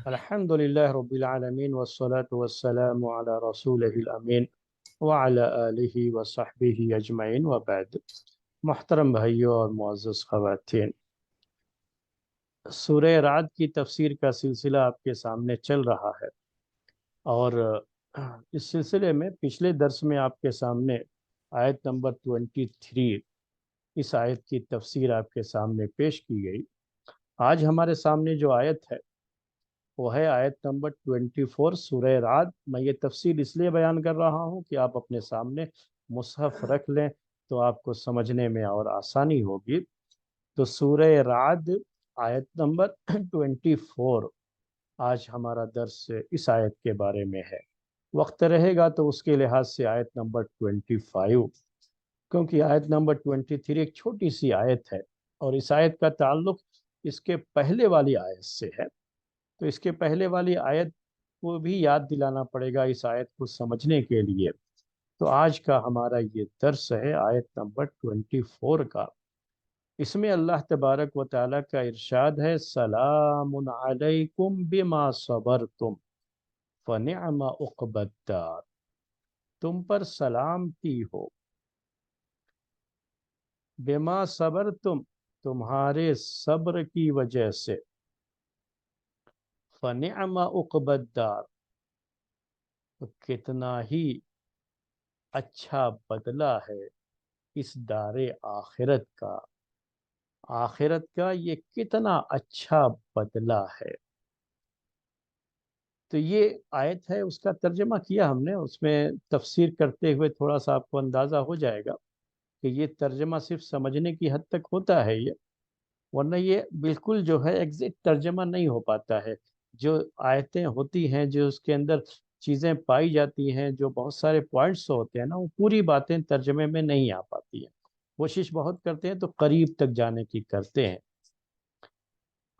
الحمدللہ رب العالمین والصلاة والسلام علی رسولہ الامین وعلی آلہ وصحبہ اجمعین وبعد۔ محترم بھائیوں اور معزز خواتین، سورہ رعد کی تفسیر کا سلسلہ آپ کے سامنے چل رہا ہے، اور اس سلسلے میں پچھلے درس میں آپ کے سامنے آیت نمبر 23، اس آیت کی تفسیر آپ کے سامنے پیش کی گئی۔ آج ہمارے سامنے جو آیت ہے وہ ہے آیت نمبر 24 سورہ رعد۔ میں یہ تفصیل اس لیے بیان کر رہا ہوں کہ آپ اپنے سامنے مصحف رکھ لیں تو آپ کو سمجھنے میں اور آسانی ہوگی۔ تو سورہ رعد آیت نمبر 24، آج ہمارا درس اس آیت کے بارے میں ہے۔ وقت رہے گا تو اس کے لحاظ سے آیت نمبر 25، کیونکہ آیت نمبر 23 ایک چھوٹی سی آیت ہے اور اس آیت کا تعلق اس کے پہلے والی آیت سے ہے، تو اس کے پہلے والی آیت کو بھی یاد دلانا پڑے گا اس آیت کو سمجھنے کے لیے۔ تو آج کا ہمارا یہ درس ہے آیت نمبر 24 کا۔ اس میں اللہ تبارک و تعالیٰ کا ارشاد ہے، سلام علیکم بما صبرتم فنعم عقبی الدار۔ تم پر سلامتی ہو، بما صبرتم، تمہارے صبر کی وجہ سے، فنعم عقبی الدار، تو کتنا ہی اچھا بدلہ ہے اس دار آخرت کا۔ آخرت کا یہ کتنا اچھا بدلہ ہے۔ تو یہ آیت ہے، اس کا ترجمہ کیا ہم نے، اس میں تفسیر کرتے ہوئے تھوڑا سا آپ کو اندازہ ہو جائے گا کہ یہ ترجمہ صرف سمجھنے کی حد تک ہوتا ہے یہ، ورنہ یہ بالکل جو ہے ایگزیکٹ ترجمہ نہیں ہو پاتا ہے۔ جو آیتیں ہوتی ہیں، جو اس کے اندر چیزیں پائی جاتی ہیں، جو بہت سارے پوائنٹس ہوتے ہیں نا، وہ پوری باتیں ترجمے میں نہیں آ پاتی ہیں۔ کوشش بہت کرتے ہیں تو قریب تک جانے کی کرتے ہیں۔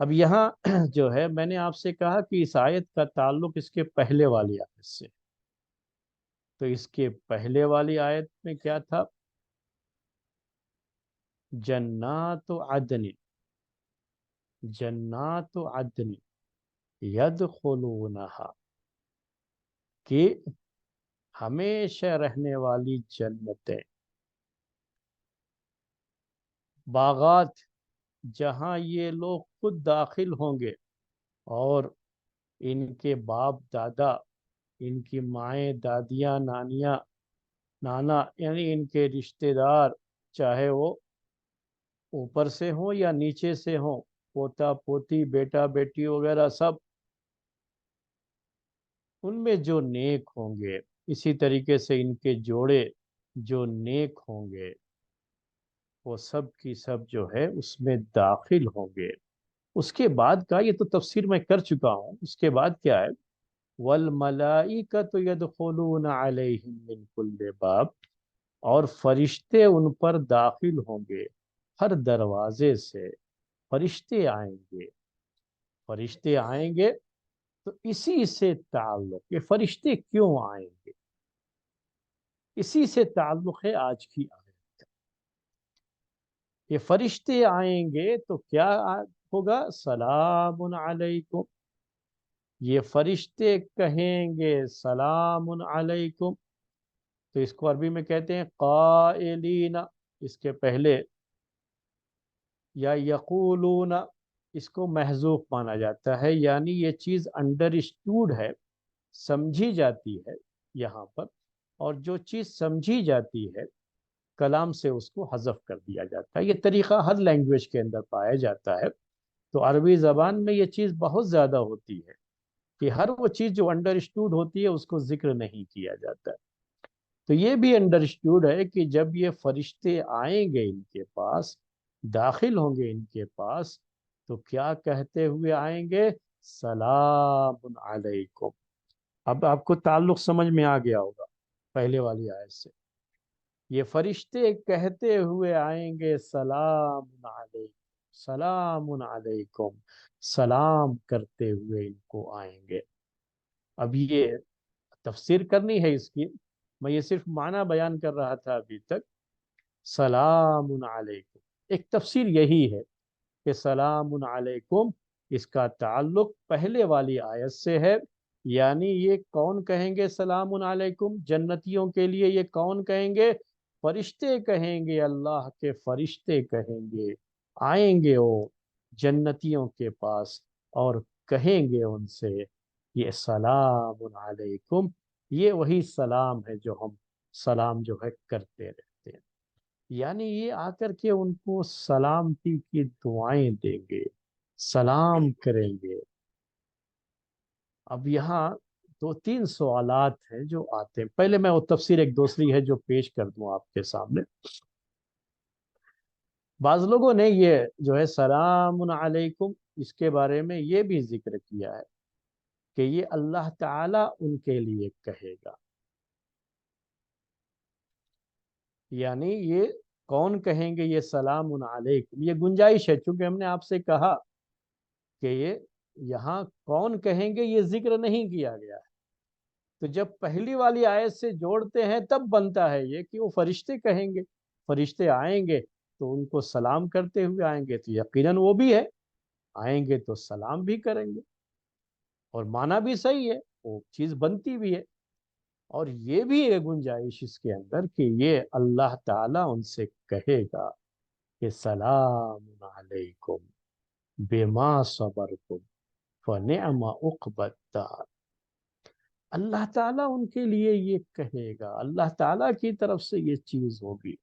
اب یہاں جو ہے میں نے آپ سے کہا کہ اس آیت کا تعلق اس کے پہلے والی آیت سے، تو اس کے پہلے والی آیت میں کیا تھا؟ جنات عدن، جنات عدن یدخلونہا، کہ ہمیشہ رہنے والی جنتیں، باغات، جہاں یہ لوگ خود داخل ہوں گے اور ان کے باپ دادا، ان کی مائیں دادیاں نانیاں نانا، یعنی ان کے رشتہ دار، چاہے وہ اوپر سے ہوں یا نیچے سے ہوں، پوتا پوتی بیٹا بیٹی وغیرہ سب، ان میں جو نیک ہوں گے، اسی طریقے سے ان کے جوڑے جو نیک ہوں گے، وہ سب کی سب جو ہے اس میں داخل ہوں گے۔ اس کے بعد کا یہ تو تفسیر میں کر چکا ہوں، اس کے بعد کیا ہے؟ وَالْمَلَائِكَةُ يَدْخُلُونَ عَلَيْهِمْ مِنْ كُلِّ باب، اور فرشتے ان پر داخل ہوں گے ہر دروازے سے۔ فرشتے آئیں گے، فرشتے آئیں گے، تو اسی سے تعلق، یہ فرشتے کیوں آئیں گے، اسی سے تعلق ہے آج کی آیت کا۔ یہ فرشتے آئیں گے تو کیا ہوگا؟ سلام علیکم، یہ فرشتے کہیں گے سلام علیکم، تو اس کو عربی میں کہتے ہیں قائلین، اس کے پہلے یا یقولون، اس کو محذوف مانا جاتا ہے، یعنی یہ چیز انڈرسٹوڈ ہے، سمجھی جاتی ہے یہاں پر، اور جو چیز سمجھی جاتی ہے کلام سے اس کو حذف کر دیا جاتا ہے۔ یہ طریقہ ہر لینگویج کے اندر پایا جاتا ہے، تو عربی زبان میں یہ چیز بہت زیادہ ہوتی ہے کہ ہر وہ چیز جو انڈرسٹوڈ ہوتی ہے اس کو ذکر نہیں کیا جاتا۔ تو یہ بھی انڈرسٹوڈ ہے کہ جب یہ فرشتے آئیں گے ان کے پاس، داخل ہوں گے ان کے پاس، تو کیا کہتے ہوئے آئیں گے؟ سلام علیکم۔ اب آپ کو تعلق سمجھ میں آ گیا ہوگا پہلے والی آیت سے۔ یہ فرشتے کہتے ہوئے آئیں گے سلام علیکم، سلام علیکم، سلام کرتے ہوئے ان کو آئیں گے۔ اب یہ تفسیر کرنی ہے اس کی، میں یہ صرف معنی بیان کر رہا تھا ابھی تک۔ سلام علیکم، ایک تفسیر یہی ہے کہ سلام علیکم اس کا تعلق پہلے والی آیت سے ہے، یعنی یہ کون کہیں گے سلام علیکم جنتیوں کے لیے؟ یہ کون کہیں گے؟ فرشتے کہیں گے، اللہ کے فرشتے کہیں گے، آئیں گے وہ جنتیوں کے پاس اور کہیں گے ان سے یہ سلام علیکم، یہ وہی سلام ہے جو ہم سلام جو ہے کرتے رہتے ہیں، یعنی یہ آ کر کے ان کو سلامتی کی دعائیں دیں گے، سلام کریں گے۔ اب یہاں دو تین سوالات ہیں جو آتے ہیں، پہلے میں وہ تفسیر ایک دوسری ہے جو پیش کر دوں آپ کے سامنے۔ بعض لوگوں نے یہ جو ہے سلام علیکم اس کے بارے میں یہ بھی ذکر کیا ہے کہ یہ اللہ تعالیٰ ان کے لیے کہے گا، یعنی یہ کون کہیں گے یہ سلام علیکم، یہ گنجائش ہے، چونکہ ہم نے آپ سے کہا کہ یہ یہاں کون کہیں گے یہ ذکر نہیں کیا گیا ہے، تو جب پہلی والی آیت سے جوڑتے ہیں تب بنتا ہے یہ کہ وہ فرشتے کہیں گے، فرشتے آئیں گے تو ان کو سلام کرتے ہوئے آئیں گے، تو یقیناً وہ بھی ہے، آئیں گے تو سلام بھی کریں گے، اور معنی بھی صحیح ہے، وہ چیز بنتی بھی ہے، اور یہ بھی ہے گنجائش اس کے اندر کہ یہ اللہ تعالیٰ ان سے کہے گا کہ سلام علیکم بما صبرتم فنعم عقبی الدار، اللہ تعالیٰ ان کے لیے یہ کہے گا، اللہ تعالیٰ کی طرف سے یہ چیز ہوگی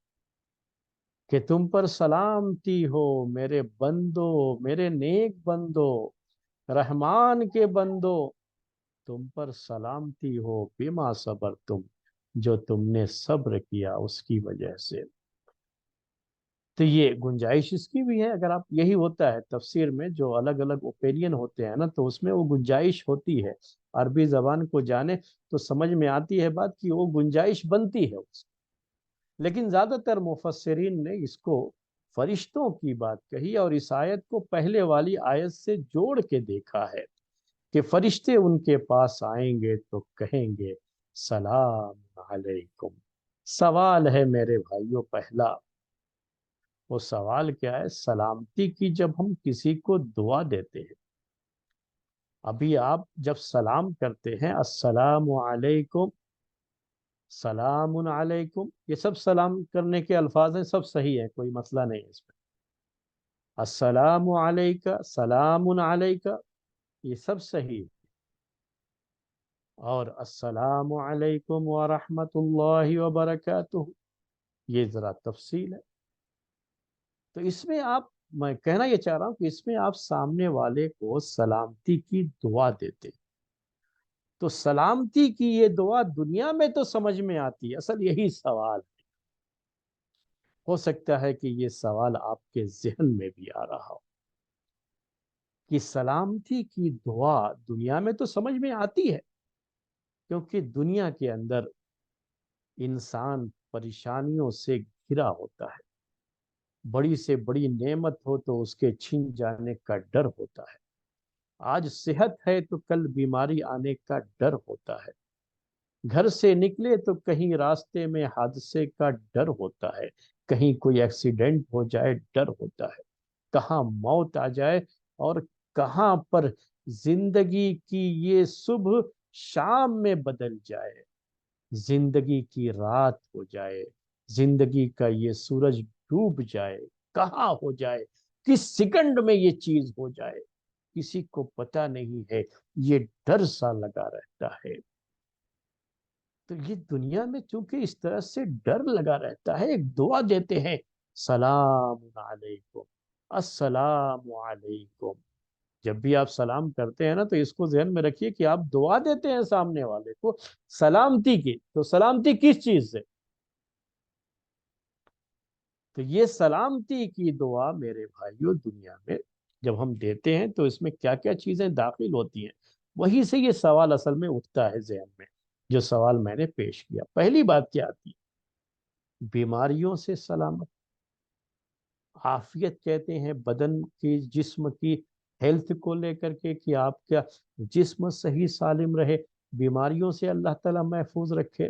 کہ تم پر سلامتی ہو میرے بندو، میرے نیک بندو، رحمان کے بندو، تم پر سلامتی ہو بما صبر تم، جو تم نے صبر کیا اس کی وجہ سے۔ تو یہ گنجائش اس کی بھی ہے، اگر آپ یہی ہوتا ہے تفسیر میں جو الگ الگ اوپینین ہوتے ہیں نا، تو اس میں وہ گنجائش ہوتی ہے، عربی زبان کو جانے تو سمجھ میں آتی ہے بات کہ وہ گنجائش بنتی ہے اس، لیکن زیادہ تر مفسرین نے اس کو فرشتوں کی بات کہی اور اس آیت کو پہلے والی آیت سے جوڑ کے دیکھا ہے کہ فرشتے ان کے پاس آئیں گے تو کہیں گے سلام علیکم۔ سوال ہے میرے بھائیوں پہلا، وہ سوال کیا ہے؟ سلامتی کی جب ہم کسی کو دعا دیتے ہیں، ابھی آپ جب سلام کرتے ہیں السلام علیکم، سلام علیکم، یہ سب سلام کرنے کے الفاظ ہیں، سب صحیح ہیں، کوئی مسئلہ نہیں ہے اس میں، السلام علیکہ، سلام علیکہ، یہ سب صحیح، اور السلام علیکم ورحمۃ اللہ وبرکاتہ یہ ذرا تفصیل ہے۔ تو اس میں میں کہنا یہ چاہ رہا ہوں کہ اس میں آپ سامنے والے کو سلامتی کی دعا دیتے، تو سلامتی کی یہ دعا دنیا میں تو سمجھ میں آتی ہے، اصل یہی سوال ہے، ہو سکتا ہے کہ یہ سوال آپ کے ذہن میں بھی آ رہا ہو کہ سلامتی کی دعا دنیا میں تو سمجھ میں آتی ہے، کیونکہ دنیا کے اندر انسان پریشانیوں سے گھرا ہوتا ہے، بڑی سے بڑی نعمت ہو تو اس کے چھن جانے کا ڈر ہوتا ہے، آج صحت ہے تو کل بیماری آنے کا ڈر ہوتا ہے، گھر سے نکلے تو کہیں راستے میں حادثے کا ڈر ہوتا ہے، کہیں کوئی ایکسیڈنٹ ہو جائے ڈر ہوتا ہے، کہاں موت آ جائے اور کہاں پر زندگی کی یہ صبح شام میں بدل جائے، زندگی کی رات ہو جائے، زندگی کا یہ سورج ڈوب جائے، کہاں ہو جائے، کس سیکنڈ میں یہ چیز ہو جائے، کسی کو پتہ نہیں ہے، یہ ڈر سا لگا رہتا ہے۔ تو یہ دنیا میں چونکہ اس طرح سے ڈر لگا رہتا ہے، ایک دعا دیتے ہیں سلام علیکم، السلام علیکم، جب بھی آپ سلام کرتے ہیں نا تو اس کو ذہن میں رکھیے کہ آپ دعا دیتے ہیں سامنے والے کو سلامتی کی، تو سلامتی کس چیز سے؟ تو یہ سلامتی کی دعا میرے بھائیوں دنیا میں جب ہم دیتے ہیں تو اس میں کیا کیا چیزیں داخل ہوتی ہیں، وہی سے یہ سوال اصل میں اٹھتا ہے ذہن میں، جو سوال میں نے پیش کیا۔ پہلی بات کیا آتی ہے؟ بیماریوں سے سلامت، عافیت کہتے ہیں بدن کی، جسم کی ہیلتھ کو لے کر کے کہ آپ کا جسم صحیح سالم رہے، بیماریوں سے اللہ تعالیٰ محفوظ رکھے،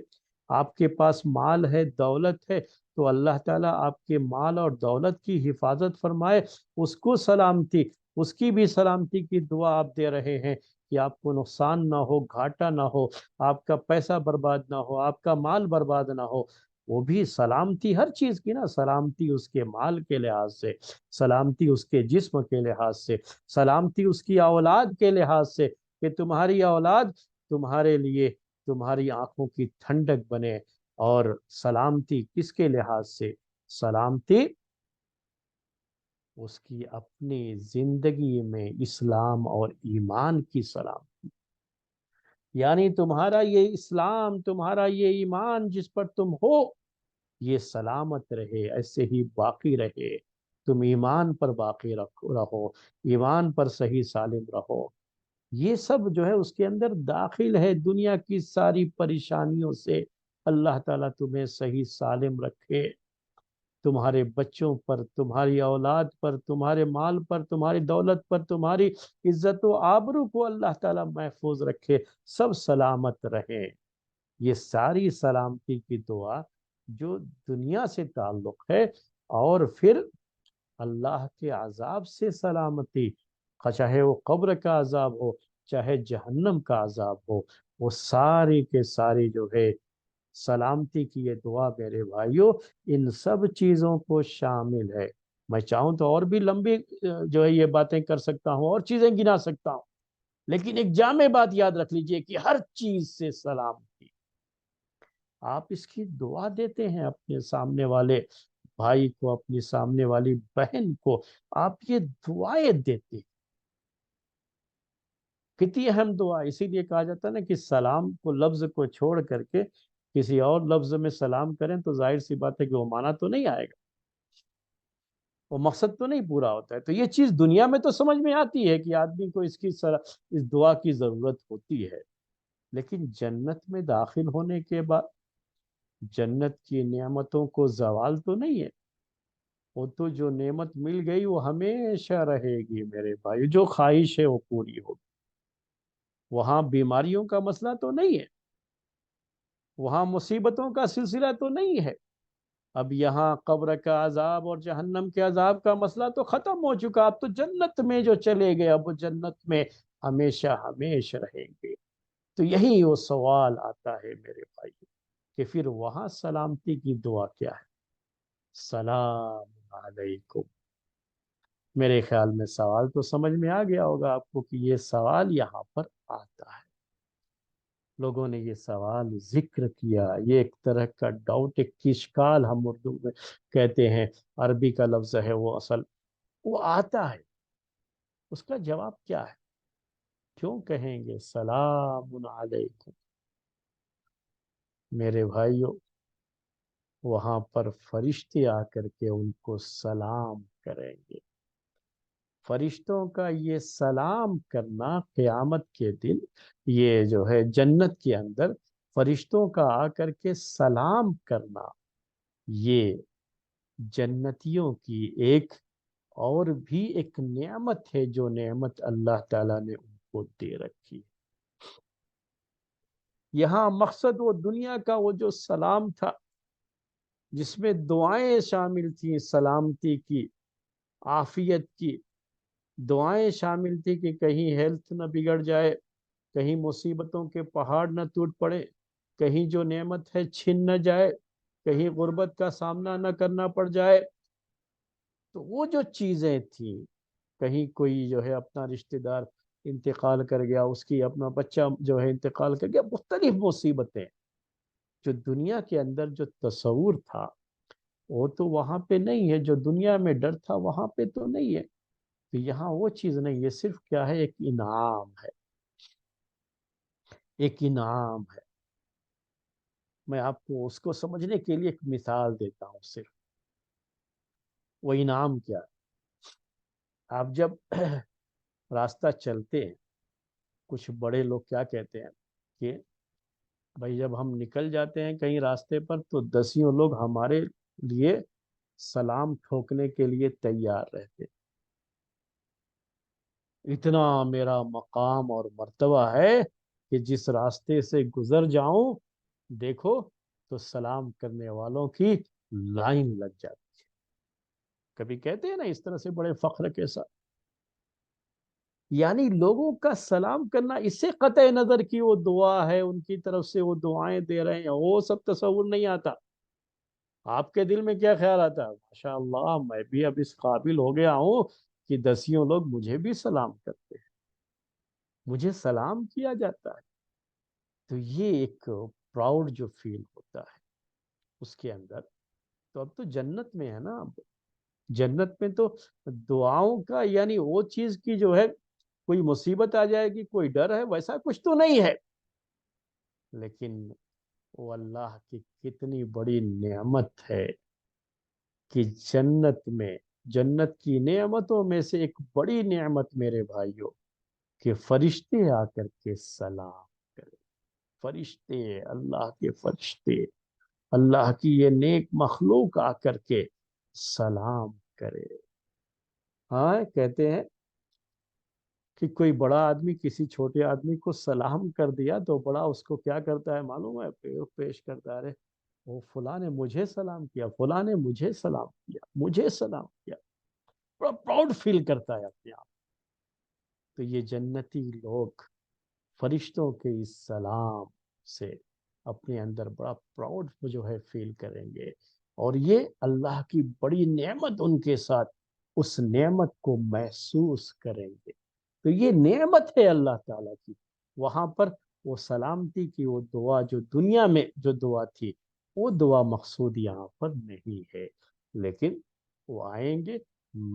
آپ کے پاس مال ہے دولت ہے تو اللہ تعالیٰ آپ کے مال اور دولت کی حفاظت فرمائے، اس کو سلامتی، اس کی بھی سلامتی کی دعا آپ دے رہے ہیں کہ آپ کو نقصان نہ ہو، گھاٹا نہ ہو، آپ کا پیسہ برباد نہ ہو، آپ کا مال برباد نہ ہو۔ وہ بھی سلامتی ہر چیز کی نا، سلامتی اس کے مال کے لحاظ سے، سلامتی اس کے جسم کے لحاظ سے، سلامتی اس کی اولاد کے لحاظ سے، کہ تمہاری اولاد تمہارے لیے تمہاری آنکھوں کی ٹھنڈک بنے۔ اور سلامتی کس کے لحاظ سے؟ سلامتی اس کی اپنی زندگی میں اسلام اور ایمان کی سلامتی، یعنی تمہارا یہ اسلام، تمہارا یہ ایمان جس پر تم ہو، یہ سلامت رہے، ایسے ہی باقی رہے، تم ایمان پر باقی رہو، ایمان پر صحیح سالم رہو۔ یہ سب جو ہے اس کے اندر داخل ہے۔ دنیا کی ساری پریشانیوں سے اللہ تعالیٰ تمہیں صحیح سالم رکھے، تمہارے بچوں پر، تمہاری اولاد پر، تمہارے مال پر، تمہاری دولت پر، تمہاری عزت و آبرو کو اللہ تعالیٰ محفوظ رکھے، سب سلامت رہیں۔ یہ ساری سلامتی کی دعا جو دنیا سے تعلق ہے، اور پھر اللہ کے عذاب سے سلامتی، چاہے وہ قبر کا عذاب ہو، چاہے جہنم کا عذاب ہو، وہ ساری کے ساری جو ہے سلامتی کی یہ دعا میرے بھائیوں ان سب چیزوں کو شامل ہے۔ میں چاہوں تو اور بھی لمبی جو ہے یہ باتیں کر سکتا ہوں، اور چیزیں گنا سکتا ہوں، لیکن ایک جامع بات یاد رکھ لیجئے کہ ہر چیز سے سلامتی۔ آپ اس کی دعا دیتے ہیں اپنے سامنے والے بھائی کو، اپنی سامنے والی بہن کو، آپ یہ دعائیں دیتے ہیں۔ کتنی اہم دعا، اسی لیے کہا جاتا ہے نا کہ سلام کو، لفظ کو چھوڑ کر کے کسی اور لفظ میں سلام کریں تو ظاہر سی بات ہے کہ وہ معنی تو نہیں آئے گا، وہ مقصد تو نہیں پورا ہوتا ہے۔ تو یہ چیز دنیا میں تو سمجھ میں آتی ہے کہ آدمی کو اس دعا کی ضرورت ہوتی ہے، لیکن جنت میں داخل ہونے کے بعد جنت کی نعمتوں کو زوال تو نہیں ہے۔ وہ تو جو نعمت مل گئی وہ ہمیشہ رہے گی میرے بھائی، جو خواہش ہے وہ پوری ہوگی۔ وہاں بیماریوں کا مسئلہ تو نہیں ہے، وہاں مصیبتوں کا سلسلہ تو نہیں ہے۔ اب یہاں قبر کا عذاب اور جہنم کے عذاب کا مسئلہ تو ختم ہو چکا، اب تو جنت میں جو چلے گئے، اب وہ جنت میں ہمیشہ ہمیشہ رہیں گے۔ تو یہی وہ سوال آتا ہے میرے بھائی کہ پھر وہاں سلامتی کی دعا کیا ہے؟ سلام علیکم۔ میرے خیال میں سوال تو سمجھ میں آ گیا ہوگا آپ کو کہ یہ سوال یہاں پر آتا ہے۔ لوگوں نے یہ سوال ذکر کیا، یہ ایک طرح کا ڈاؤٹ، ایک اشکال ہم اردو میں کہتے ہیں، عربی کا لفظ ہے وہ، اصل وہ آتا ہے۔ اس کا جواب کیا ہے؟ کیوں کہیں گے سلام علیکم؟ میرے بھائیوں، وہاں پر فرشتے آ کر کے ان کو سلام کریں گے۔ فرشتوں کا یہ سلام کرنا قیامت کے دن، یہ جو ہے جنت کے اندر فرشتوں کا آ کر کے سلام کرنا، یہ جنتیوں کی ایک اور بھی ایک نعمت ہے، جو نعمت اللہ تعالیٰ نے ان کو دے رکھی۔ یہاں مقصد وہ دنیا کا وہ جو سلام تھا، جس میں دعائیں شامل تھیں، سلامتی کی، عافیت کی دعائیں شامل تھی کہ کہیں ہیلتھ نہ بگڑ جائے، کہیں مصیبتوں کے پہاڑ نہ ٹوٹ پڑے، کہیں جو نعمت ہے چھن نہ جائے، کہیں غربت کا سامنا نہ کرنا پڑ جائے۔ تو وہ جو چیزیں تھیں، کہیں کوئی جو ہے اپنا رشتہ دار انتقال کر گیا، اس کی اپنا بچہ جو ہے انتقال کر گیا، مختلف مصیبتیں جو دنیا کے اندر جو تصور تھا وہ تو وہاں پہ نہیں ہے، جو دنیا میں ڈر تھا وہاں پہ تو نہیں ہے۔ تو یہاں وہ چیز نہیں، یہ صرف کیا ہے؟ ایک انعام ہے، ایک انعام ہے۔ میں آپ کو اس کو سمجھنے کے لیے ایک مثال دیتا ہوں صرف۔ وہ انعام کیا ہے؟ آپ جب راستہ چلتے ہیں، کچھ بڑے لوگ کیا کہتے ہیں کہ بھائی جب ہم نکل جاتے ہیں کہیں راستے پر تو دسیوں لوگ ہمارے لیے سلام ٹھوکنے کے لیے تیار رہتے۔ اتنا میرا مقام اور مرتبہ ہے کہ جس راستے سے گزر جاؤں، دیکھو تو سلام کرنے والوں کی لائن لگ جاتی ہے۔ کبھی کہتے ہیں نا اس طرح سے بڑے فخر کے ساتھ۔ یعنی لوگوں کا سلام کرنا اس سے قطع نظر کی وہ دعا ہے، ان کی طرف سے وہ دعائیں دے رہے ہیں، وہ سب تصور نہیں آتا۔ آپ کے دل میں کیا خیال آتا ہے؟ ماشاء اللہ، میں بھی اب اس قابل ہو گیا ہوں کہ دسیوں لوگ مجھے بھی سلام کرتے ہیں، مجھے سلام کیا جاتا ہے۔ تو یہ ایک پراؤڈ جو فیل ہوتا ہے اس کے اندر، تو اب تو جنت میں ہے نا، اب جنت میں تو دعاؤں کا یعنی وہ چیز کی جو ہے کوئی مصیبت آ جائے گی، کوئی ڈر ہے، ویسا کچھ تو نہیں ہے۔ لیکن وہ اللہ کی کتنی بڑی نعمت ہے کہ جنت میں، جنت کی نعمتوں میں سے ایک بڑی نعمت میرے بھائیوں، کہ فرشتے آ کر کے سلام کرے۔ فرشتے، اللہ کے فرشتے، اللہ کی یہ نیک مخلوق آ کر کے سلام کرے۔ ہاں، کہتے ہیں کہ کوئی بڑا آدمی کسی چھوٹے آدمی کو سلام کر دیا تو بڑا اس کو کیا کرتا ہے معلوم ہے؟ پیش کرتا ہے، ارے وہ فلاں نے مجھے سلام کیا، فلاں نے مجھے سلام کیا، مجھے سلام کیا، بڑا پراؤڈ فیل کرتا ہے اپنے آپ۔ تو یہ جنتی لوگ فرشتوں کے اس سلام سے اپنے اندر بڑا پراؤڈ جو ہے فیل کریں گے، اور یہ اللہ کی بڑی نعمت ان کے ساتھ اس نعمت کو محسوس کریں گے۔ تو یہ نعمت ہے اللہ تعالیٰ کی۔ وہاں پر وہ سلامتی کی وہ دعا جو دنیا میں جو دعا تھی، وہ دعا مقصود یہاں پر نہیں ہے، لیکن وہ آئیں گے،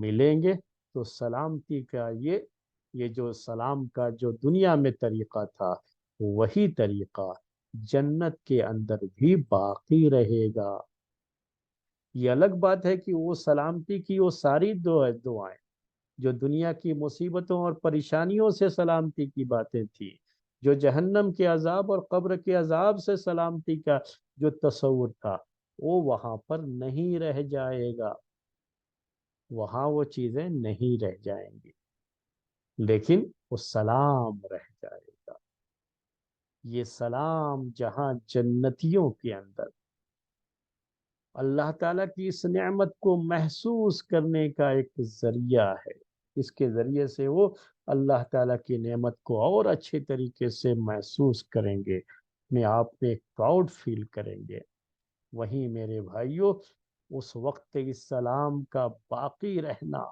ملیں گے، تو سلامتی کا یہ جو سلام کا جو دنیا میں طریقہ تھا، وہی طریقہ جنت کے اندر بھی باقی رہے گا۔ یہ الگ بات ہے کہ وہ سلامتی کی وہ ساری دعائیں جو دنیا کی مصیبتوں اور پریشانیوں سے سلامتی کی باتیں تھی، جو جہنم کے عذاب اور قبر کے عذاب سے سلامتی کا جو تصور تھا، وہ وہاں پر نہیں رہ جائے گا، وہاں وہ چیزیں نہیں رہ جائیں گی، لیکن وہ سلام رہ جائے گا۔ یہ سلام جہاں جنتیوں کے اندر اللہ تعالیٰ کی اس نعمت کو محسوس کرنے کا ایک ذریعہ ہے، اس کے ذریعے سے وہ اللہ تعالیٰ کی نعمت کو اور اچھے طریقے سے محسوس کریں گے، اپنے آپ میں ایک پراؤڈ فیل کریں گے۔ وہیں میرے بھائیوں، اس وقت اس سلام کا باقی رہنا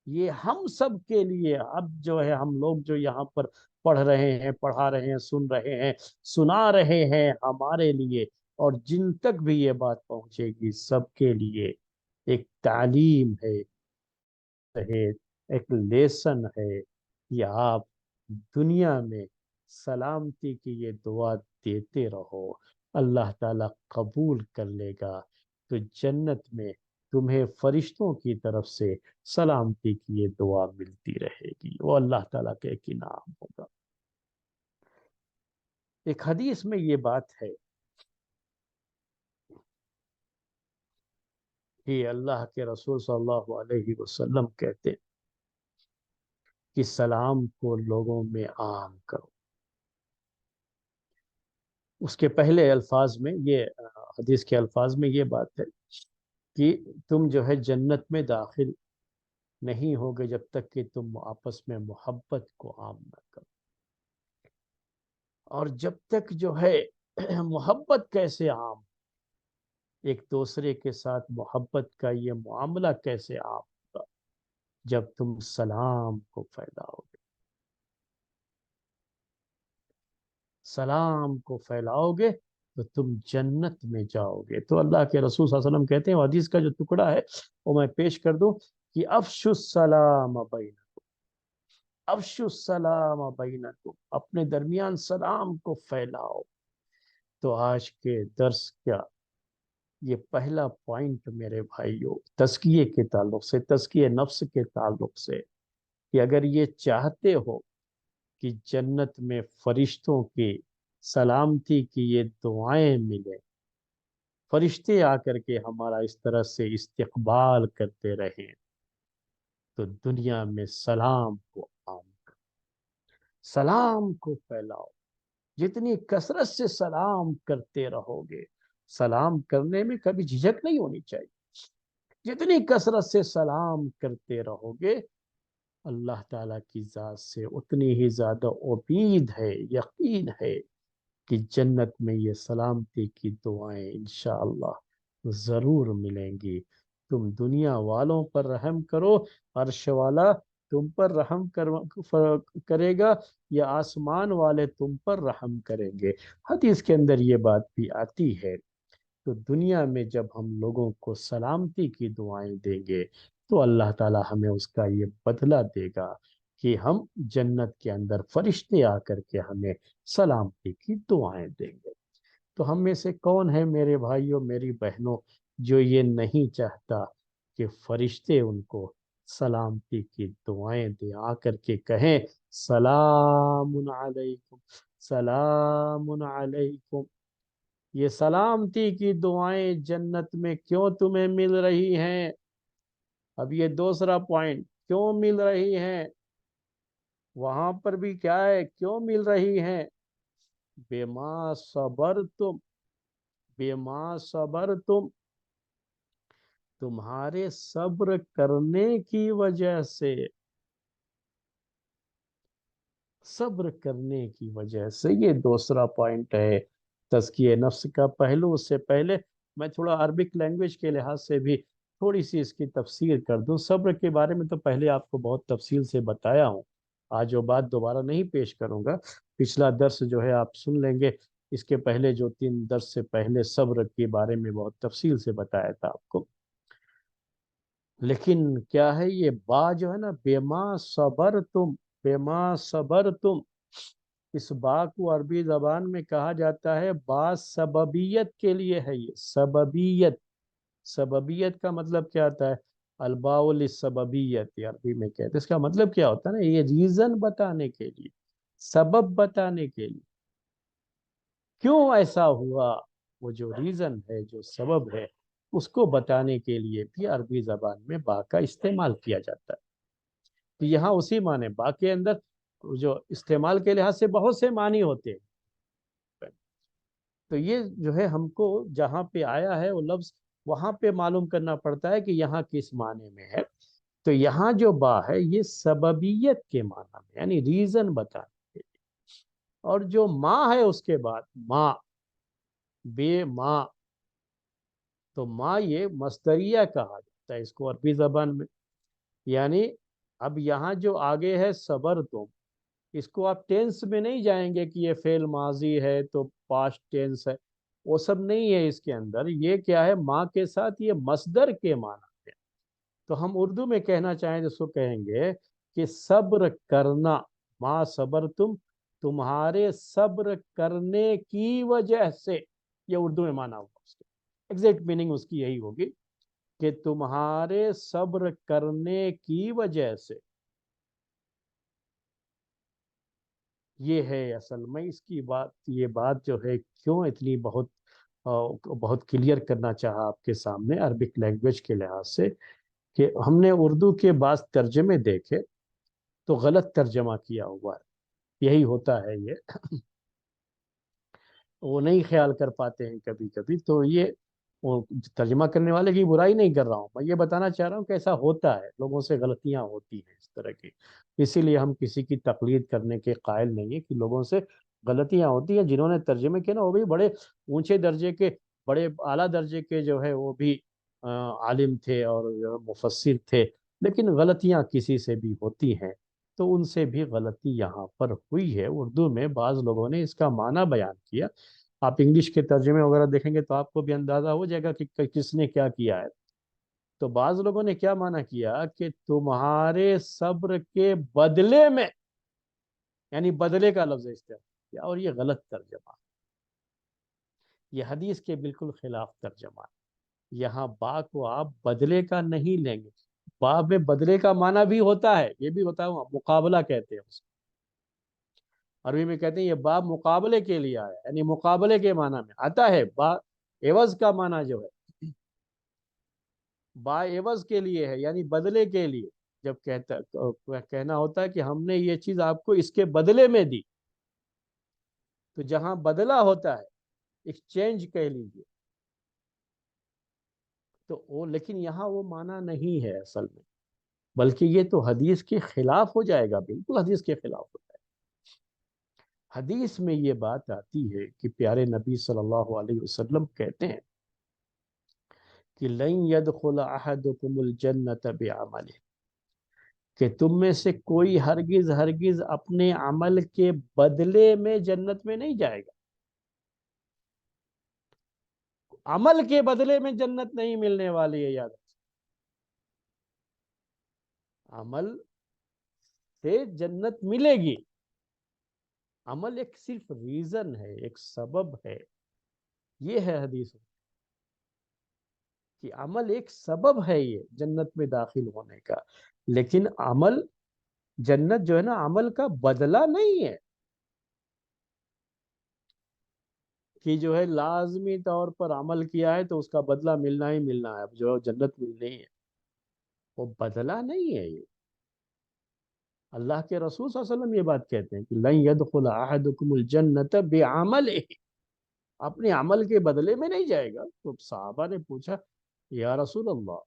یہ ہم سب کے لیے اب جو ہے، ہم لوگ جو یہاں پر پڑھ رہے ہیں، پڑھا رہے ہیں، سن رہے ہیں، سنا رہے ہیں، ہمارے لیے اور جن تک بھی یہ بات پہنچے گی سب کے لیے ایک تعلیم ہے، ایک لیسن ہے کہ آپ دنیا میں سلامتی کی یہ دعا دیتے رہو، اللہ تعالیٰ قبول کر لے گا، تو جنت میں تمہیں فرشتوں کی طرف سے سلامتی کی یہ دعا ملتی رہے گی، وہ اللہ تعالیٰ کے ایک انعام ہوگا۔ ایک حدیث میں یہ بات ہے کہ اللہ کے رسول صلی اللہ علیہ وسلم کہتے کہ سلام کو لوگوں میں عام کرو۔ اس کے پہلے الفاظ میں یہ حدیث کے الفاظ میں یہ بات ہے کہ تم جو ہے جنت میں داخل نہیں ہوگے جب تک کہ تم آپس میں محبت کو عام نہ کرو۔ اور جب تک جو ہے محبت کیسے عام، ایک دوسرے کے ساتھ محبت کا یہ معاملہ کیسے عام ہوگا؟ جب تم سلام کو پھیلاؤ گے، سلام کو پھیلاؤ گے تو تم جنت میں جاؤ گے۔ تو اللہ کے رسول صلی اللہ علیہ وسلم کہتے ہیں، حدیث کا جو ٹکڑا ہے وہ میں پیش کر دوں کہ افشوا السلام بینکم، افشوا السلام بینکم، اپنے درمیان سلام کو پھیلاؤ۔ تو آج کے درس کا یہ پہلا پوائنٹ میرے بھائیوں، تزکیے کے تعلق سے، تزکیے نفس کے تعلق سے، کہ اگر یہ چاہتے ہو کہ جنت میں فرشتوں کی سلامتی کی یہ دعائیں ملیں، فرشتے آ کر کے ہمارا اس طرح سے استقبال کرتے رہیں، تو دنیا میں سلام کو عام کرو، سلام کو پھیلاؤ۔ جتنی کثرت سے سلام کرتے رہو گے، سلام کرنے میں کبھی جھجک نہیں ہونی چاہیے، جتنی کثرت سے سلام کرتے رہو گے اللہ تعالیٰ کی ذات سے اتنی ہی زیادہ امید ہے، یقین ہے کہ جنت میں یہ سلامتی کی دعائیں انشاءاللہ ضرور ملیں گی۔ تم دنیا والوں پر رحم کرو، عرش والا تم پر رحم کرے گا، یا آسمان والے تم پر رحم کریں گے۔ حدیث کے اندر یہ بات بھی آتی ہے۔ تو دنیا میں جب ہم لوگوں کو سلامتی کی دعائیں دیں گے تو اللہ تعالی ہمیں اس کا یہ بدلہ دے گا کہ ہم جنت کے اندر فرشتے آ کر کے ہمیں سلامتی کی دعائیں دیں گے۔ تو ہم میں سے کون ہے میرے بھائیوں میری بہنوں جو یہ نہیں چاہتا کہ فرشتے ان کو سلامتی کی دعائیں دے، آ کر کے کہیں سلام علیکم، سلام علیکم۔ یہ سلامتی کی دعائیں جنت میں کیوں تمہیں مل رہی ہیں؟ اب یہ دوسرا پوائنٹ، کیوں مل رہی ہیں؟ وہاں پر بھی کیا ہے، کیوں مل رہی ہیں؟ بما صبرتم، بما صبرتم، تمہارے صبر کرنے کی وجہ سے، صبر کرنے کی وجہ سے۔ یہ دوسرا پوائنٹ ہے تزکیہ نفس کا پہلو۔ اس سے پہلے میں تھوڑا عربک لینگویج کے لحاظ سے بھی تھوڑی سی اس کی تفسیر کر دوں۔ صبر کے بارے میں تو پہلے آپ کو بہت تفصیل سے بتایا ہوں، آج وہ بات دوبارہ نہیں پیش کروں گا۔ پچھلا درس جو ہے آپ سن لیں گے، اس کے پہلے جو 3 درس سے پہلے صبر کے بارے میں بہت تفصیل سے بتایا تھا آپ کو۔ لیکن کیا ہے یہ با جو ہے نا، بما صبر تم، بما صبر تم، اس با کو عربی زبان میں کہا جاتا ہے با سببیت کے لیے ہے۔ یہ سببیت، سببیت کا مطلب کیا آتا ہے؟ الباء للسببیت عربی میں کہتے ہیں۔ اس کا مطلب کیا ہوتا ہے نا، یہ ریزن بتانے کے لیے، سبب بتانے کے لیے، کیوں ایسا ہوا، وہ جو ریزن ہے، جو سبب ہے، اس کو بتانے کے لیے بھی عربی زبان میں با کا استعمال کیا جاتا ہے۔ تو یہاں اسی معنی، با کے اندر جو استعمال کے لحاظ سے بہت سے معنی ہوتے ہیں۔ تو یہ جو ہے ہم کو جہاں پہ آیا ہے وہ لفظ، وہاں پہ معلوم کرنا پڑتا ہے کہ یہاں کس معنی میں ہے۔ تو یہاں جو با ہے یہ سببیت کے معنی میں، یعنی ریزن بتانے کے لیے۔ اور جو ماں ہے اس کے بعد، ماں، بے ماں، تو ماں یہ مصدریہ کہا جاتا ہے اس کو عربی زبان میں۔ یعنی اب یہاں جو آگے ہے صبر تم، اس کو آپ ٹینس میں نہیں جائیں گے کہ یہ فعل ماضی ہے تو پاسٹ ٹینس ہے، وہ سب نہیں ہے اس کے اندر۔ یہ کیا ہے، ماں کے ساتھ یہ مصدر کے معنی ہے۔ تو ہم اردو میں کہنا چاہیں تو اس کو کہیں گے کہ صبر کرنا، ما صبر تم، تمہارے صبر کرنے کی وجہ سے، یہ اردو میں مانا ہوگا اس کے ایگزیکٹ میننگ اس کی یہی ہوگی کہ تمہارے صبر کرنے کی وجہ سے۔ یہ ہے اصل میں اس کی بات، یہ بات جو ہے کیوں اتنی بہت کلیئر کرنا چاہا آپ کے سامنے عربک لینگویج کے لحاظ سے، کہ ہم نے اردو کے بعض ترجمے دیکھے تو غلط ترجمہ کیا ہوا ہے، یہی ہوتا ہے یہ، وہ نہیں خیال کر پاتے ہیں کبھی کبھی۔ تو یہ وہ ترجمہ کرنے والے کی برائی نہیں کر رہا ہوں، میں یہ بتانا چاہ رہا ہوں کہ ایسا ہوتا ہے، لوگوں سے غلطیاں ہوتی ہیں اس طرح کی۔ اسی لیے ہم کسی کی تقلید کرنے کے قائل نہیں ہیں، کہ لوگوں سے غلطیاں ہوتی ہیں۔ جنہوں نے ترجمے کیے نا وہ بھی بڑے اونچے درجے کے، بڑے اعلیٰ درجے کے جو ہے وہ بھی عالم تھے اور مفسر تھے، لیکن غلطیاں کسی سے بھی ہوتی ہیں، تو ان سے بھی غلطی یہاں پر ہوئی ہے۔ اردو میں بعض لوگوں نے اس کا معنی بیان کیا، آپ انگلش کے ترجمے وغیرہ دیکھیں گے تو آپ کو بھی اندازہ ہو جائے گا کہ کس نے کیا کیا ہے۔ تو بعض لوگوں نے کیا معنی کیا کہ تمہارے صبر کے بدلے میں، یعنی بدلے کا لفظ استعمال کیا، اور یہ غلط ترجمہ، یہ حدیث کے بالکل خلاف ترجمہ ہے۔ یہاں با کو آپ بدلے کا نہیں لیں گے، با میں بدلے کا معنی بھی ہوتا ہے، یہ بھی بتاؤں، مقابلہ کہتے ہیں اس کو، عربی میں کہتے ہیں یہ با مقابلے کے لیے آیا، یعنی مقابلے کے معنی میں آتا ہے۔ با عوض کا معنی جو ہے، با عوض کے لیے ہے، یعنی بدلے کے لیے۔ جب کہنا ہوتا ہے کہ ہم نے یہ چیز آپ کو اس کے بدلے میں دی، تو جہاں بدلہ ہوتا ہے، ایکسچینج کہہ لیجیے، تو وہ لیکن یہاں وہ معنی نہیں ہے اصل میں، بلکہ یہ تو حدیث کے خلاف ہو جائے گا، بالکل حدیث کے خلاف ہو جائے گا۔ حدیث میں یہ بات آتی ہے کہ پیارے نبی صلی اللہ علیہ وسلم کہتے ہیں کہ لن يدخل احدكم الجنة بعمله، کہ تم میں سے کوئی ہرگز ہرگز اپنے عمل کے بدلے میں جنت میں نہیں جائے گا۔ عمل کے بدلے میں جنت نہیں ملنے والی ہے، یاد رکھیں۔ عمل سے جنت ملے گی، عمل ایک صرف ریزن ہے، ایک سبب ہے، یہ ہے حدیث کہ عمل ایک سبب ہے یہ جنت میں داخل ہونے کا، لیکن عمل، جنت جو ہے نا عمل کا بدلہ نہیں ہے کہ جو ہے لازمی طور پر عمل کیا ہے تو اس کا بدلہ ملنا ہی ملنا ہے، اب جو جنت ملنی ہے وہ بدلہ نہیں ہے یہ۔ اللہ کے رسول صلی اللہ علیہ وسلم یہ بات کہتے ہیں کہ لن يدخل احدكم الجنة بعمله، اپنے عمل کے بدلے میں نہیں جائے گا۔ تو صحابہ نے پوچھا یا رسول اللہ،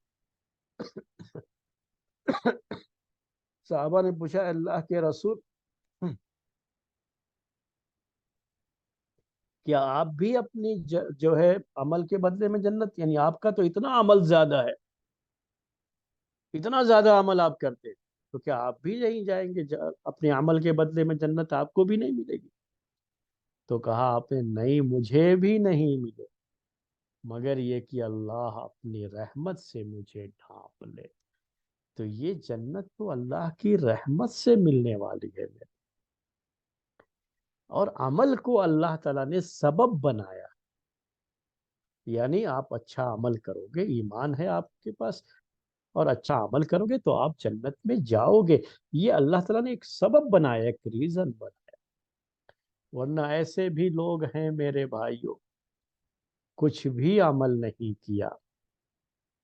صحابہ نے پوچھا اللہ کے رسول، کیا آپ بھی اپنی جو ہے عمل کے بدلے میں جنت، یعنی آپ کا تو اتنا عمل زیادہ ہے، اتنا زیادہ عمل آپ کرتے ہیں، تو کیا آپ بھی نہیں جائیں گے اپنے عمل کے بدلے میں جنت آپ کو بھی نہیں ملے گی؟ تو کہا آپ نے نہیں، مجھے بھی نہیں ملے، مگر یہ کہ اللہ اپنی رحمت سے مجھے ڈھانپ لے۔ تو یہ جنت تو اللہ کی رحمت سے ملنے والی ہے، اور عمل کو اللہ تعالیٰ نے سبب بنایا، یعنی آپ اچھا عمل کرو گے، ایمان ہے آپ کے پاس اور اچھا عمل کرو گے تو آپ جنت میں جاؤ گے، یہ اللہ تعالیٰ نے ایک سبب بنایا، ایک ریزن بنایا۔ ورنہ ایسے بھی لوگ ہیں میرے بھائیوں، کچھ بھی عمل نہیں کیا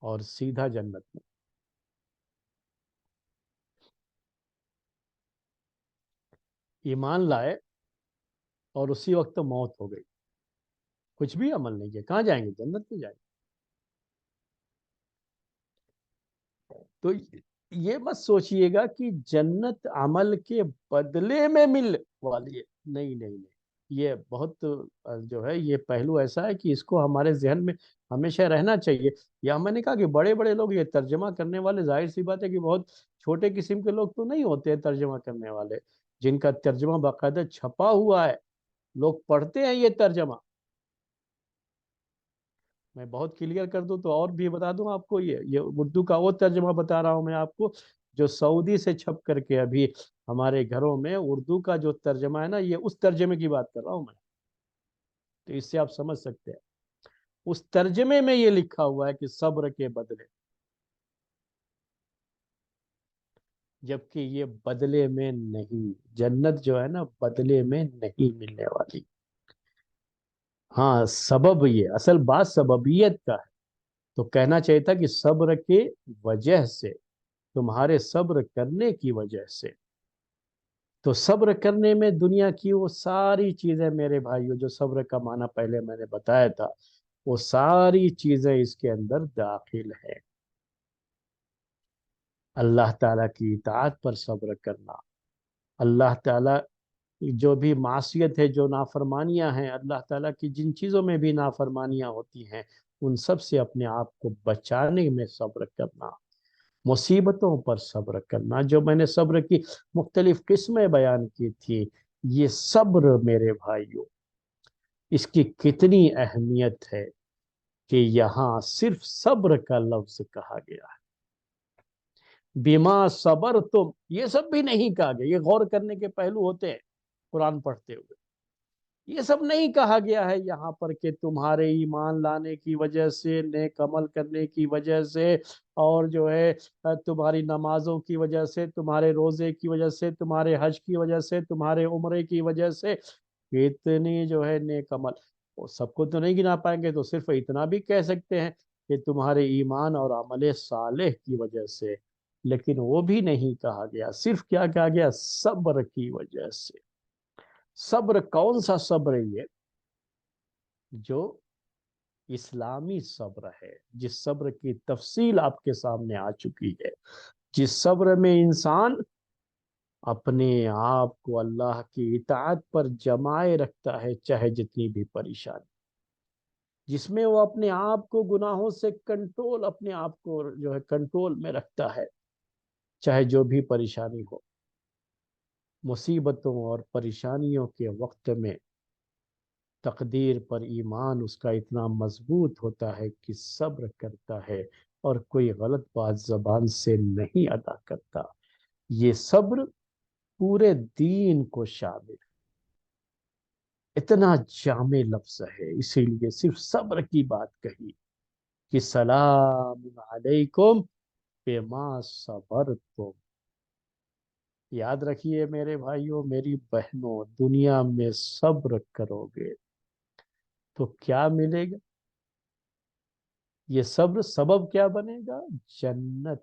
اور سیدھا جنت میں۔ ایمان لائے اور اسی وقت موت ہو گئی، کچھ بھی عمل نہیں کیا، کہاں جائیں گے؟ جنت میں جائیں گے۔ تو یہ مت سوچئے گا کہ جنت عمل کے بدلے میں مل والی ہے، نہیں نہیں نہیں، یہ بہت جو ہے یہ پہلو ایسا ہے کہ اس کو ہمارے ذہن میں ہمیشہ رہنا چاہیے۔ یا میں نے کہا کہ بڑے بڑے لوگ یہ ترجمہ کرنے والے، ظاہر سی بات ہے کہ بہت چھوٹے قسم کے لوگ تو نہیں ہوتے ہیں ترجمہ کرنے والے، جن کا ترجمہ باقاعدہ چھپا ہوا ہے، لوگ پڑھتے ہیں یہ ترجمہ۔ میں بہت کلیئر کر دوں تو اور بھی بتا دوں آپ کو، یہ اردو کا وہ ترجمہ بتا رہا ہوں میں آپ کو جو سعودی سے چھپ کر کے ابھی ہمارے گھروں میں اردو کا جو ترجمہ ہے نا، یہ اس ترجمے کی بات کر رہا ہوں میں، تو اس سے آپ سمجھ سکتے ہیں۔ اس ترجمے میں یہ لکھا ہوا ہے کہ صبر کے بدلے، جبکہ یہ بدلے میں نہیں، جنت جو ہے نا بدلے میں نہیں ملنے والی۔ ہاں سبب، یہ اصل بات سببیت کا ہے، تو کہنا چاہیے تھا کہ صبر کے وجہ سے، تمہارے صبر کرنے کی وجہ سے۔ تو صبر کرنے میں دنیا کی وہ ساری چیزیں میرے بھائیوں، جو صبر کا معنی پہلے میں نے بتایا تھا، وہ ساری چیزیں اس کے اندر داخل ہے۔ اللہ تعالیٰ کی اطاعت پر صبر کرنا، اللہ تعالیٰ جو بھی معصیت ہے، جو نافرمانیاں ہیں، اللہ تعالیٰ کی جن چیزوں میں بھی نافرمانیاں ہوتی ہیں، ان سب سے اپنے آپ کو بچانے میں صبر کرنا، مصیبتوں پر صبر کرنا، جو میں نے صبر کی مختلف قسمیں بیان کی تھی، یہ صبر میرے بھائیوں، اس کی کتنی اہمیت ہے کہ یہاں صرف صبر کا لفظ کہا گیا ہے۔ بیما صبر تم، یہ سب بھی نہیں کہا گیا، یہ غور کرنے کے پہلو ہوتے ہیں قرآن پڑھتے ہوئے، یہ سب نہیں کہا گیا ہے یہاں پر کہ تمہارے ایمان لانے کی وجہ سے، نیک عمل کرنے کی وجہ سے، اور جو ہے تمہاری نمازوں کی وجہ سے، تمہارے روزے کی وجہ سے، تمہارے حج کی وجہ سے، تمہارے عمرے کی وجہ سے، اتنی جو ہے نیک عمل، وہ سب کو تو نہیں گنا پائیں گے، تو صرف اتنا بھی کہہ سکتے ہیں کہ تمہارے ایمان اور عمل صالح کی وجہ سے، لیکن وہ بھی نہیں کہا گیا، صرف کیا کہا گیا؟ صبر کی وجہ سے۔ صبر کون سا صبر ہے یہ؟ جو اسلامی صبر ہے، جس صبر کی تفصیل آپ کے سامنے آ چکی ہے، جس صبر میں انسان اپنے آپ کو اللہ کی اطاعت پر جمائے رکھتا ہے چاہے جتنی بھی پریشانی، جس میں وہ اپنے آپ کو گناہوں سے کنٹرول، اپنے آپ کو جو ہے کنٹرول میں رکھتا ہے چاہے جو بھی پریشانی ہو۔ مصیبتوں اور پریشانیوں کے وقت میں تقدیر پر ایمان اس کا اتنا مضبوط ہوتا ہے کہ صبر کرتا ہے اور کوئی غلط بات زبان سے نہیں ادا کرتا۔ یہ صبر پورے دین کو شامل، اتنا جامع لفظ ہے، اسی لیے صرف صبر کی بات کہی کہ سلام علیکم بما صبرتم۔ یاد رکھیے میرے بھائیوں، میری بہنوں، دنیا میں صبر کرو گے تو کیا ملے گا؟ یہ صبر سبب کیا بنے گا؟ جنت۔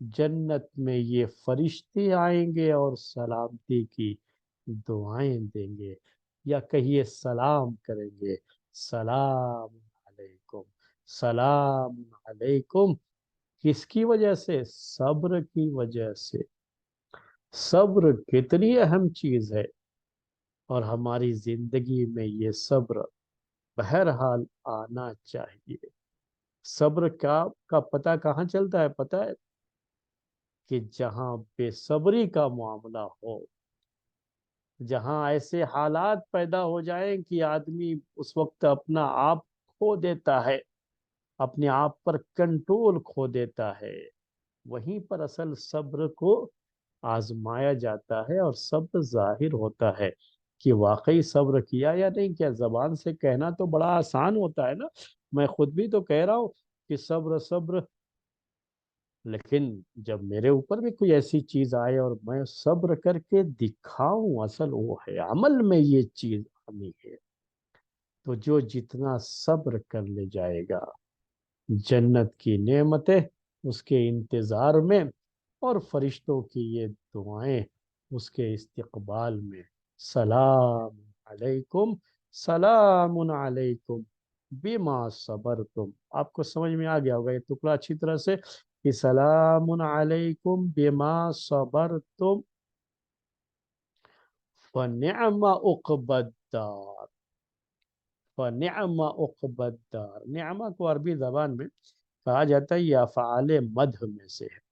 جنت میں یہ فرشتے آئیں گے اور سلامتی کی دعائیں دیں گے، یا کہیے سلام کریں گے، سلام علیکم، سلام علیکم۔ کس کی وجہ سے؟ صبر کی وجہ سے۔ صبر کتنی اہم چیز ہے، اور ہماری زندگی میں یہ صبر بہرحال آنا چاہیے۔ صبر کا پتہ کہاں چلتا ہے پتہ ہے؟ کہ جہاں بے صبری کا معاملہ ہو، جہاں ایسے حالات پیدا ہو جائیں کہ آدمی اس وقت اپنا آپ کھو دیتا ہے، اپنے آپ پر کنٹرول کھو دیتا ہے، وہیں پر اصل صبر کو آزمایا جاتا ہے، اور صبر ظاہر ہوتا ہے کہ واقعی صبر کیا یا نہیں کیا۔ زبان سے کہنا تو بڑا آسان ہوتا ہے نا، میں خود بھی تو کہہ رہا ہوں کہ صبر صبر، لیکن جب میرے اوپر بھی کوئی ایسی چیز آئے اور میں صبر کر کے دکھاؤں، اصل وہ ہے عمل میں یہ چیز آنی ہے۔ تو جو جتنا صبر کر لے جائے گا، جنت کی نعمتیں اس کے انتظار میں، اور فرشتوں کی یہ دعائیں اس کے استقبال میں، سلام علیکم، سلام علیکم بما صبرتم۔ آپ کو سمجھ میں آ گیا ہوگا یہ ٹکڑا اچھی طرح سے، کہ سلام علیکم بما صبرتم فنعم عقبی الدار۔ فنعم عقبی الدار، نعمہ کو عربی زبان میں کہا جاتا ہے، یہ افعال مدح میں سے ہے۔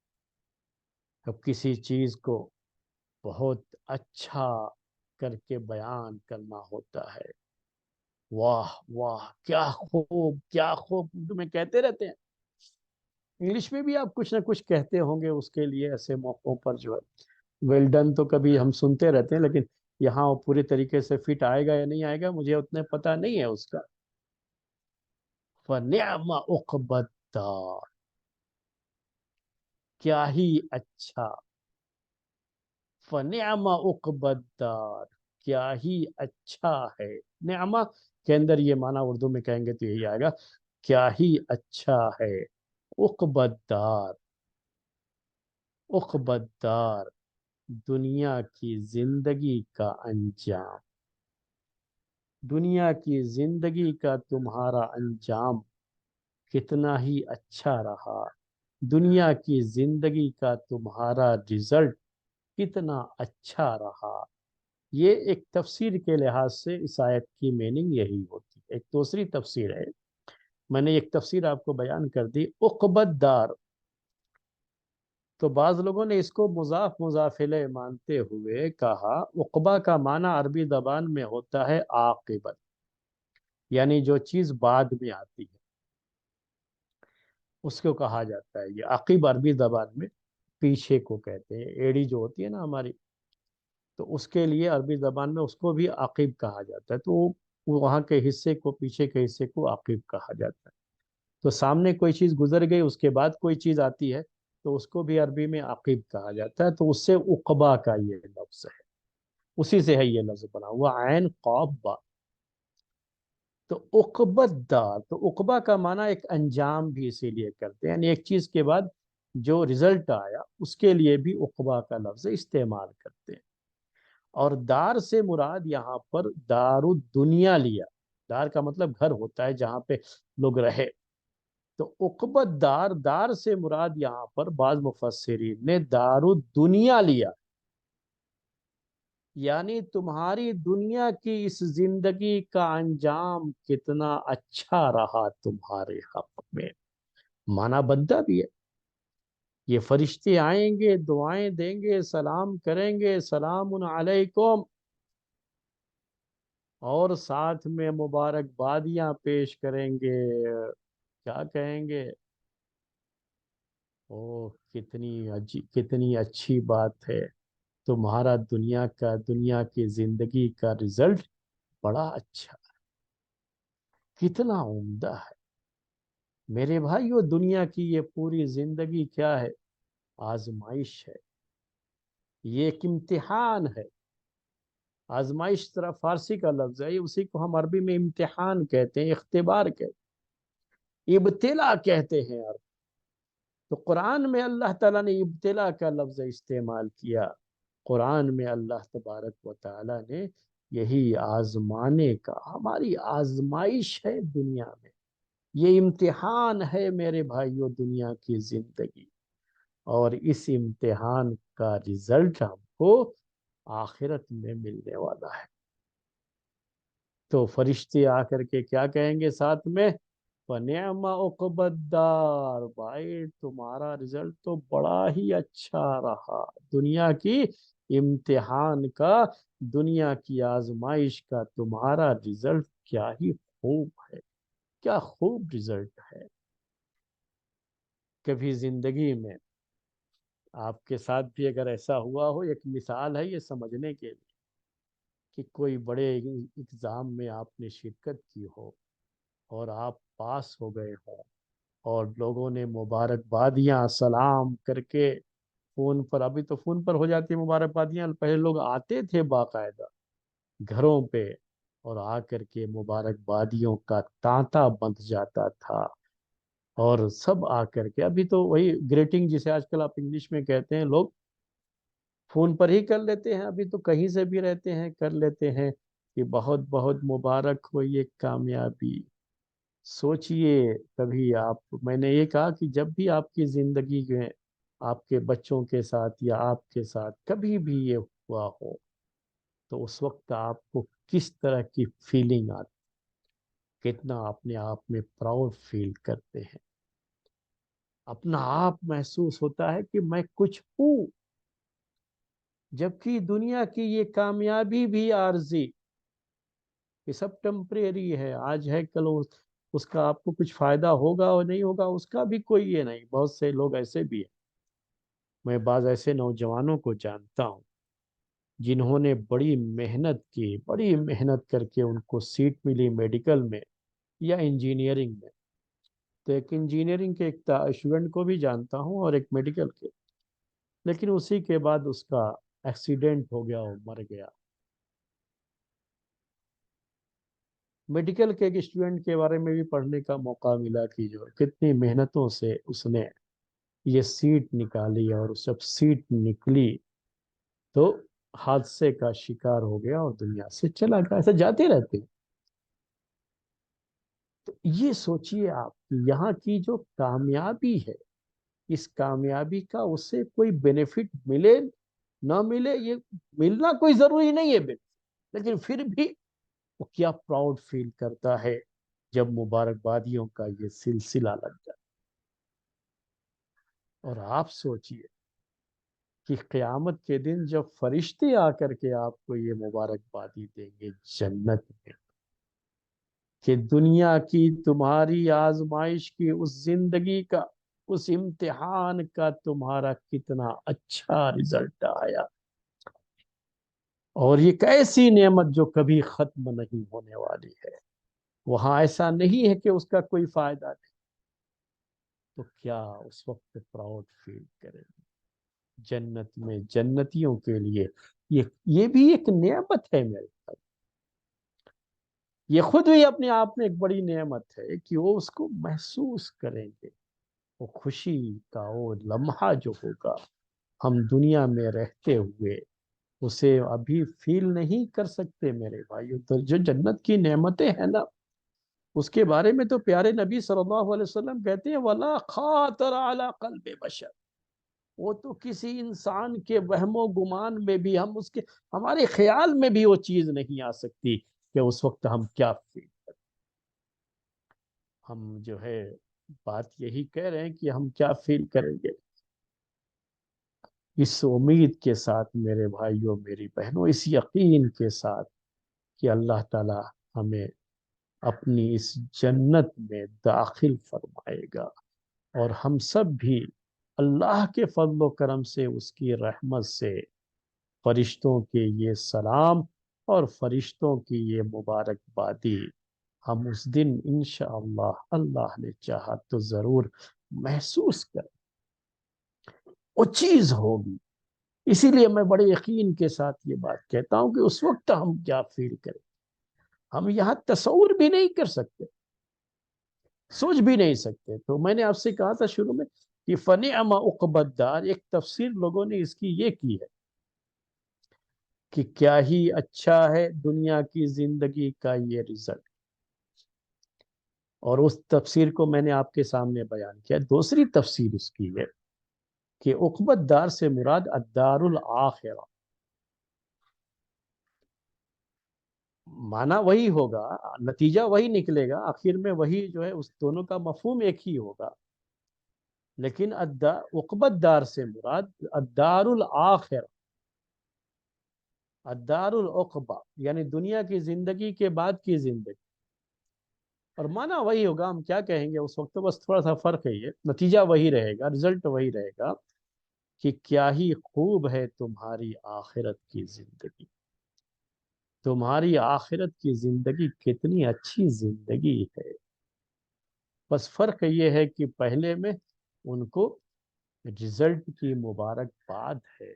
اب کسی چیز کو بہت اچھا کر کے بیان کرنا ہوتا ہے، واہ واہ کیا خوب کیا خوب، اردو میں کہتے رہتے ہیں، انگلش میں بھی آپ کچھ نہ کچھ کہتے ہوں گے اس کے لیے، ایسے موقعوں پر جو ہے ویل ڈن تو کبھی ہم سنتے رہتے ہیں، لیکن یہاں وہ پوری طریقے سے فٹ آئے گا یا نہیں آئے گا مجھے اتنے پتہ نہیں ہے اس کا۔ فَنِعْمَ عُقْبَى الدَّارِ، کیا ہی اچھا، فَنِعْمَ عُقْبَى الدَّارِ، کیا ہی اچھا ہے۔ نعمہ کے اندر یہ معنی اردو میں کہیں گے تو یہی آئے گا، کیا ہی اچھا ہے۔ عقبی الدار، عقبی الدار، دنیا کی زندگی کا انجام، دنیا کی زندگی کا تمہارا انجام کتنا ہی اچھا رہا، دنیا کی زندگی کا تمہارا رزلٹ کتنا اچھا رہا۔ یہ ایک تفسیر کے لحاظ سے اس آیت کی میننگ یہی ہوتی ہے۔ ایک دوسری تفسیر ہے، میں نے ایک تفسیر آپ کو بیان کر دی، عقبی الدار، تو بعض لوگوں نے اس کو مضاف مضاف الیہ مانتے ہوئے کہا عقبہ کا معنی عربی زبان میں ہوتا ہے عاقبت، یعنی جو چیز بعد میں آتی ہے اس کو کہا جاتا ہے۔ یہ عقب عربی زبان میں پیچھے کو کہتے ہیں، ایڑی جو ہوتی ہے نا ہماری، تو اس کے لیے عربی زبان میں اس کو بھی عقب کہا جاتا ہے، تو وہاں کے حصے کو، پیچھے کے حصے کو عقب کہا جاتا ہے۔ تو سامنے کوئی چیز گزر گئی اس کے بعد کوئی چیز آتی ہے تو اس کو بھی عربی میں عقب کہا جاتا ہے، تو اس سے عقبہ کا یہ لفظ ہے، اسی سے ہے یہ لفظ بنا ہوا، عین قاف با۔ تو عقبت دار، تو عقبہ کا معنی ایک انجام بھی اسی لیے کرتے ہیں، یعنی ایک چیز کے بعد جو رزلٹ آیا اس کے لیے بھی عقبہ کا لفظ استعمال کرتے ہیں۔ اور دار سے مراد یہاں پر دار الدنیا لیا، دار کا مطلب گھر ہوتا ہے جہاں پہ لوگ رہے. تو عقبت دار، دار سے مراد یہاں پر بعض مفسرین نے دار الدنیا لیا، یعنی تمہاری دنیا کی اس زندگی کا انجام کتنا اچھا رہا تمہارے حق میں. مانا بنتا بھی ہے. یہ فرشتے آئیں گے، دعائیں دیں گے، سلام کریں گے، سلام علیکم، اور ساتھ میں مبارکبادیاں پیش کریں گے. کیا کہیں گے؟ اوہ کتنی اچھی بات ہے، تمہارا دنیا کی زندگی کا رزلٹ بڑا اچھا، کتنا عمدہ ہے. میرے بھائیو، دنیا کی یہ پوری زندگی کیا ہے؟ آزمائش ہے. یہ ایک امتحان ہے. آزمائش طرح فارسی کا لفظ ہے، اسی کو ہم عربی میں امتحان کہتے ہیں، اختبار کہتے ہیں، ابتلا کہتے ہیں. تو قرآن میں اللہ تعالیٰ نے ابتلا کا لفظ استعمال کیا. قرآن میں اللہ تبارک و تعالیٰ نے یہی آزمانے کا، ہماری آزمائش ہے دنیا میں، یہ امتحان ہے میرے بھائیوں دنیا کی زندگی، اور اس امتحان کا رزلٹ ہم کو آخرت میں ملنے والا ہے. تو فرشتے آ کر کے کیا کہیں گے ساتھ میں؟ فَنِعْمَ عُقْبَى الدَّارِ، بھائی تمہارا رزلٹ تو بڑا ہی اچھا رہا، دنیا کی امتحان کا، دنیا کی آزمائش کا تمہارا رزلٹ کیا ہی خوب ہے، کیا خوب رزلٹ ہے. کبھی زندگی میں آپ کے ساتھ بھی اگر ایسا ہوا ہو، ایک مثال ہے یہ سمجھنے کے لیے، کہ کوئی بڑے اگزام میں آپ نے شرکت کی ہو اور آپ پاس ہو گئے ہوں، اور لوگوں نے مبارکبادیاں سلام کر کے فون پر، ابھی تو فون پر ہو جاتی مبارکبادیاں، پہلے لوگ آتے تھے باقاعدہ گھروں پہ، اور آ کر کے مبارکبادیوں کا تانتا بند جاتا تھا، اور سب آ کر کے، ابھی تو وہی گریٹنگ جسے آج کل آپ انگلش میں کہتے ہیں، لوگ فون پر ہی کر لیتے ہیں، ابھی تو کہیں سے بھی رہتے ہیں کر لیتے ہیں کہ بہت بہت مبارک ہو یہ کامیابی. سوچئے کبھی آپ، میں نے یہ کہا کہ جب بھی آپ کی زندگی میں آپ کے بچوں کے ساتھ یا آپ کے ساتھ کبھی بھی یہ ہوا ہو، تو اس وقت آپ کو کس طرح کی فیلنگ آتی، کتنا اپنے آپ میں پراؤڈ فیل کرتے ہیں، اپنا آپ محسوس ہوتا ہے کہ میں کچھ ہوں. جبکہ دنیا کی یہ کامیابی بھی عارضی، یہ سب ٹمپریری ہے، آج ہے کل اس کا آپ کو کچھ فائدہ ہوگا اور نہیں ہوگا اس کا بھی کوئی یہ نہیں. بہت سے لوگ ایسے بھی ہیں، میں بعض ایسے نوجوانوں کو جانتا ہوں جنہوں نے بڑی محنت کی، بڑی محنت کر کے ان کو سیٹ ملی میڈیکل میں یا انجینئرنگ میں. تو ایک انجینئرنگ کے ایک اسٹوڈنٹ کو بھی جانتا ہوں اور ایک میڈیکل کے، لیکن اسی کے بعد اس کا ایکسیڈنٹ ہو گیا اور مر گیا. میڈیکل کے ایک اسٹوڈنٹ کے بارے میں بھی پڑھنے کا موقع ملا کہ جو کتنی محنتوں سے اس نے یہ سیٹ نکالی، اور جب سیٹ نکلی تو حادثے کا شکار ہو گیا اور دنیا سے چلا گیا. ایسا جاتے رہتے ہیں. تو یہ سوچئے آپ کہ یہاں کی جو کامیابی ہے، اس کامیابی کا اسے کوئی بینیفٹ ملے نہ ملے، یہ ملنا کوئی ضروری نہیں ہے لیکن پھر بھی وہ کیا پراؤڈ فیل کرتا ہے جب مبارکبادیوں کا یہ سلسلہ لگ جائے. اور آپ سوچئے کہ قیامت کے دن جب فرشتے آ کر کے آپ کو یہ مبارکبادی دیں گے جنت میں، کہ دنیا کی تمہاری آزمائش کی اس زندگی کا، اس امتحان کا تمہارا کتنا اچھا رزلٹ آیا، اور یہ ایسی نعمت جو کبھی ختم نہیں ہونے والی ہے. وہاں ایسا نہیں ہے کہ اس کا کوئی فائدہ نہیں. تو کیا اس وقت پراؤڈ فیل کریں گے. جنت میں جنتیوں کے لیے یہ بھی ایک نعمت ہے میرے بھائی. یہ خود بھی اپنے آپ میں ایک بڑی نعمت ہے کہ وہ اس کو محسوس کریں گے. وہ خوشی کا وہ لمحہ جو ہوگا، ہم دنیا میں رہتے ہوئے اسے ابھی فیل نہیں کر سکتے میرے بھائی. تو جو جنت کی نعمتیں ہیں نا، اس کے بارے میں تو پیارے نبی صلی اللہ علیہ وسلم کہتے ہیں وَلَا خَاطَرَ عَلَىٰ قَلْبِ بَشَرٍ، وہ تو کسی انسان کے وہم و گمان میں بھی ہمارے خیال میں بھی وہ چیز نہیں آ سکتی کہ اس وقت ہم کیا فیل کریں۔ ہم جو ہے بات یہی کہہ رہے ہیں کہ ہم کیا فیل کریں گے، اس امید کے ساتھ میرے بھائیوں میری بہنوں، اس یقین کے ساتھ کہ اللہ تعالی ہمیں اپنی اس جنت میں داخل فرمائے گا، اور ہم سب بھی اللہ کے فضل و کرم سے، اس کی رحمت سے، فرشتوں کے یہ سلام اور فرشتوں کی یہ مبارکبادی ہم اس دن انشاءاللہ اللہ نے چاہا تو ضرور محسوس کریں، وہ چیز ہوگی۔ اسی لیے میں بڑے یقین کے ساتھ یہ بات کہتا ہوں کہ اس وقت ہم کیا فیل کریں، ہم یہاں تصور بھی نہیں کر سکتے، سوچ بھی نہیں سکتے۔ تو میں نے آپ سے کہا تھا شروع میں کہ فَنِعْمَ عُقْبَى الدَّارِ، ایک تفسیر لوگوں نے اس کی یہ کی ہے کہ کیا ہی اچھا ہے دنیا کی زندگی کا یہ رزلٹ، اور اس تفسیر کو میں نے آپ کے سامنے بیان کیا۔ دوسری تفسیر اس کی ہے کہ عقبہ الدار سے مراد الدار الآخرہ، معنی وہی ہوگا، نتیجہ وہی نکلے گا، آخر میں وہی جو ہے اس دونوں کا مفہوم ایک ہی ہوگا، لیکن عقبہ الدار سے مراد الدار الآخرہ، الدار العقبہ یعنی دنیا کی زندگی کے بعد کی زندگی، اور معنی وہی ہوگا، ہم کیا کہیں گے اس وقت، تو بس تھوڑا سا فرق ہے، یہ نتیجہ وہی رہے گا، رزلٹ وہی رہے گا کہ کیا ہی خوب ہے تمہاری آخرت کی زندگی، تمہاری آخرت کی زندگی کتنی اچھی زندگی ہے۔ بس فرق یہ ہے کہ پہلے میں ان کو رزلٹ کی مبارکباد ہے،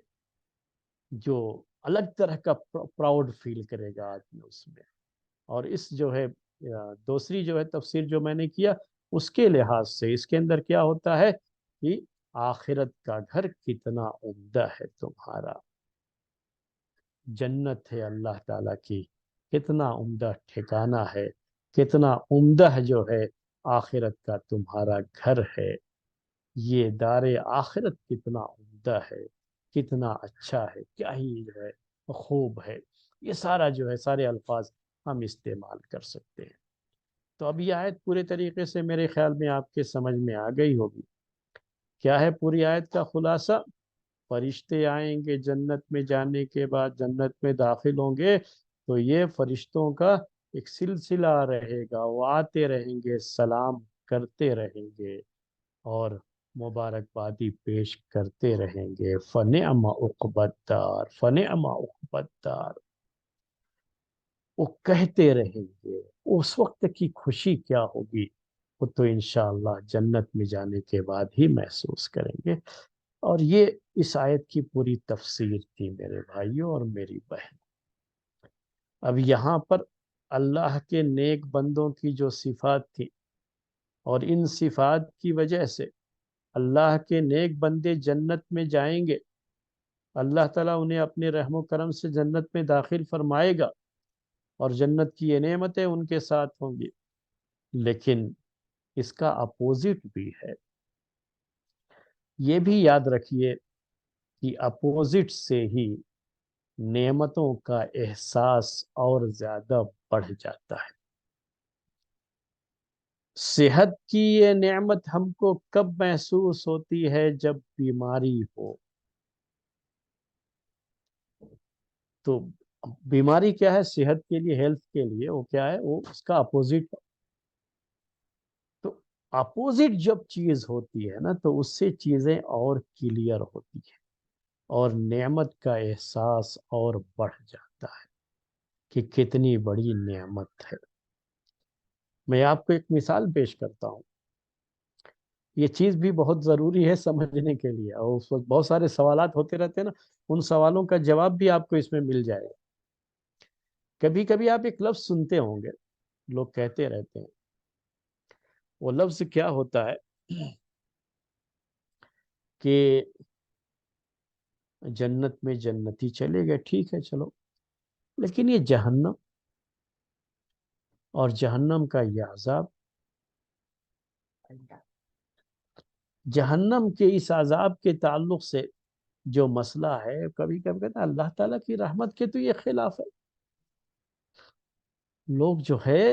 جو الگ طرح کا پراؤڈ فیل کرے گا آدمی اس میں۔ اور اس جو ہے دوسری جو ہے تفسیر جو میں نے کیا، اس کے لحاظ سے اس کے اندر کیا ہوتا ہے کہ آخرت کا گھر کتنا عمدہ ہے تمہارا، جنت ہے اللہ تعالیٰ کی، کتنا عمدہ ٹھکانہ ہے، کتنا عمدہ جو ہے آخرت کا تمہارا گھر ہے، یہ دار آخرت کتنا عمدہ ہے، کتنا اچھا ہے، کیا ہی جو ہے خوب ہے۔ یہ سارا جو ہے سارے الفاظ ہم استعمال کر سکتے ہیں۔ تو اب یہ آیت پورے طریقے سے میرے خیال میں آپ کے سمجھ میں آ گئی ہوگی۔ کیا ہے پوری آیت کا خلاصہ؟ فرشتے آئیں گے جنت میں، جانے کے بعد جنت میں داخل ہوں گے تو یہ فرشتوں کا ایک سلسلہ رہے گا، وہ آتے رہیں گے، سلام کرتے رہیں گے اور مبارکبادی پیش کرتے رہیں گے۔ فَنِعْمَ عُقْبَى الدَّارِ، فَنِعْمَ عُقْبَى الدَّارِ، وہ کہتے رہیں گے۔ اس وقت کی خوشی کیا ہوگی وہ تو انشاءاللہ جنت میں جانے کے بعد ہی محسوس کریں گے۔ اور یہ اس آیت کی پوری تفسیر تھی میرے بھائیوں اور میری بہن۔ اب یہاں پر اللہ کے نیک بندوں کی جو صفات تھی، اور ان صفات کی وجہ سے اللہ کے نیک بندے جنت میں جائیں گے، اللہ تعالیٰ انہیں اپنے رحم و کرم سے جنت میں داخل فرمائے گا، اور جنت کی یہ نعمتیں ان کے ساتھ ہوں گی، لیکن اس کا اپوزٹ بھی ہے۔ یہ بھی یاد رکھیے کہ اپوزٹ سے ہی نعمتوں کا احساس اور زیادہ بڑھ جاتا ہے۔ صحت کی یہ نعمت ہم کو کب محسوس ہوتی ہے؟ جب بیماری ہو۔ تو بیماری کیا ہے صحت کے لیے، ہیلتھ کے لیے؟ وہ کیا ہے؟ وہ اس کا اپوزٹ۔ تو اپوزٹ جب چیز ہوتی ہے نا تو اس سے چیزیں اور کلیئر ہوتی ہیں، اور نعمت کا احساس اور بڑھ جاتا ہے کہ کتنی بڑی نعمت ہے۔ میں آپ کو ایک مثال پیش کرتا ہوں، یہ چیز بھی بہت ضروری ہے سمجھنے کے لیے، اور اس وقت بہت سارے سوالات ہوتے رہتے ہیں نا، ان سوالوں کا جواب بھی آپ کو اس میں مل جائے گا۔ کبھی کبھی آپ ایک لفظ سنتے ہوں گے، لوگ کہتے رہتے ہیں، وہ لفظ کیا ہوتا ہے کہ جنت میں جنتی چلے گئے، ٹھیک ہے چلو، لیکن یہ جہنم، اور جہنم کا یہ عذاب، جہنم کے اس عذاب کے تعلق سے جو مسئلہ ہے، کبھی کبھی کہتا ہے اللہ تعالیٰ کی رحمت کے تو یہ خلاف ہے. لوگ جو ہے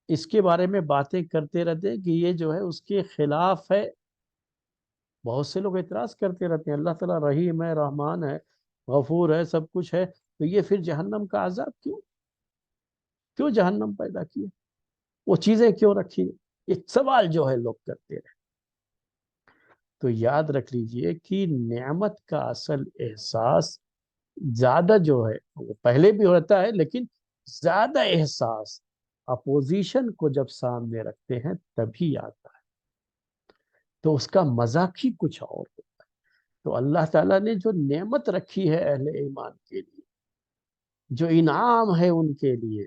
اس کے بارے میں باتیں کرتے رہتے ہیں کہ یہ جو ہے اس کے خلاف ہے. بہت سے لوگ اعتراض کرتے رہتے ہیں اللہ تعالیٰ رحیم ہے، رحمان ہے، غفور ہے، سب کچھ ہے، تو یہ پھر جہنم کا عذاب کیوں؟ کیوں جہنم پیدا کیے؟ وہ چیزیں کیوں رکھی؟ یہ سوال جو ہے لوگ کرتے رہے. تو یاد رکھ لیجئے کہ نعمت کا اصل احساس زیادہ جو ہے وہ پہلے بھی ہوتا ہے، لیکن زیادہ احساس اپوزیشن کو جب سامنے رکھتے ہیں تبھی آتا ہے. تو اس کا مذاق ہی کچھ اور ہوتا ہے. تو اللہ تعالیٰ نے جو نعمت رکھی ہے اہل ایمان کے لیے، جو انعام ہے ان کے لیے،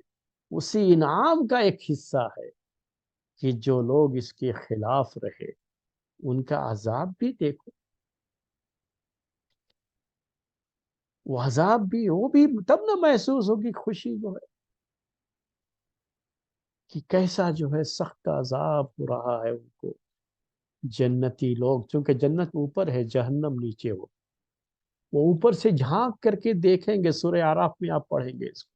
اسی انعام کا ایک حصہ ہے کہ جو لوگ اس کے خلاف رہے ان کا عذاب بھی دیکھو. وہ عذاب بھی، وہ بھی تب نہ محسوس ہوگی خوشی جو ہے کہ کیسا جو ہے سخت عذاب ہو رہا ہے ان کو. جنتی لوگ، چونکہ جنت اوپر ہے جہنم نیچے ہو، وہ اوپر سے جھانک کر کے دیکھیں گے. سورہ اعراف میں آپ پڑھیں گے اس کو،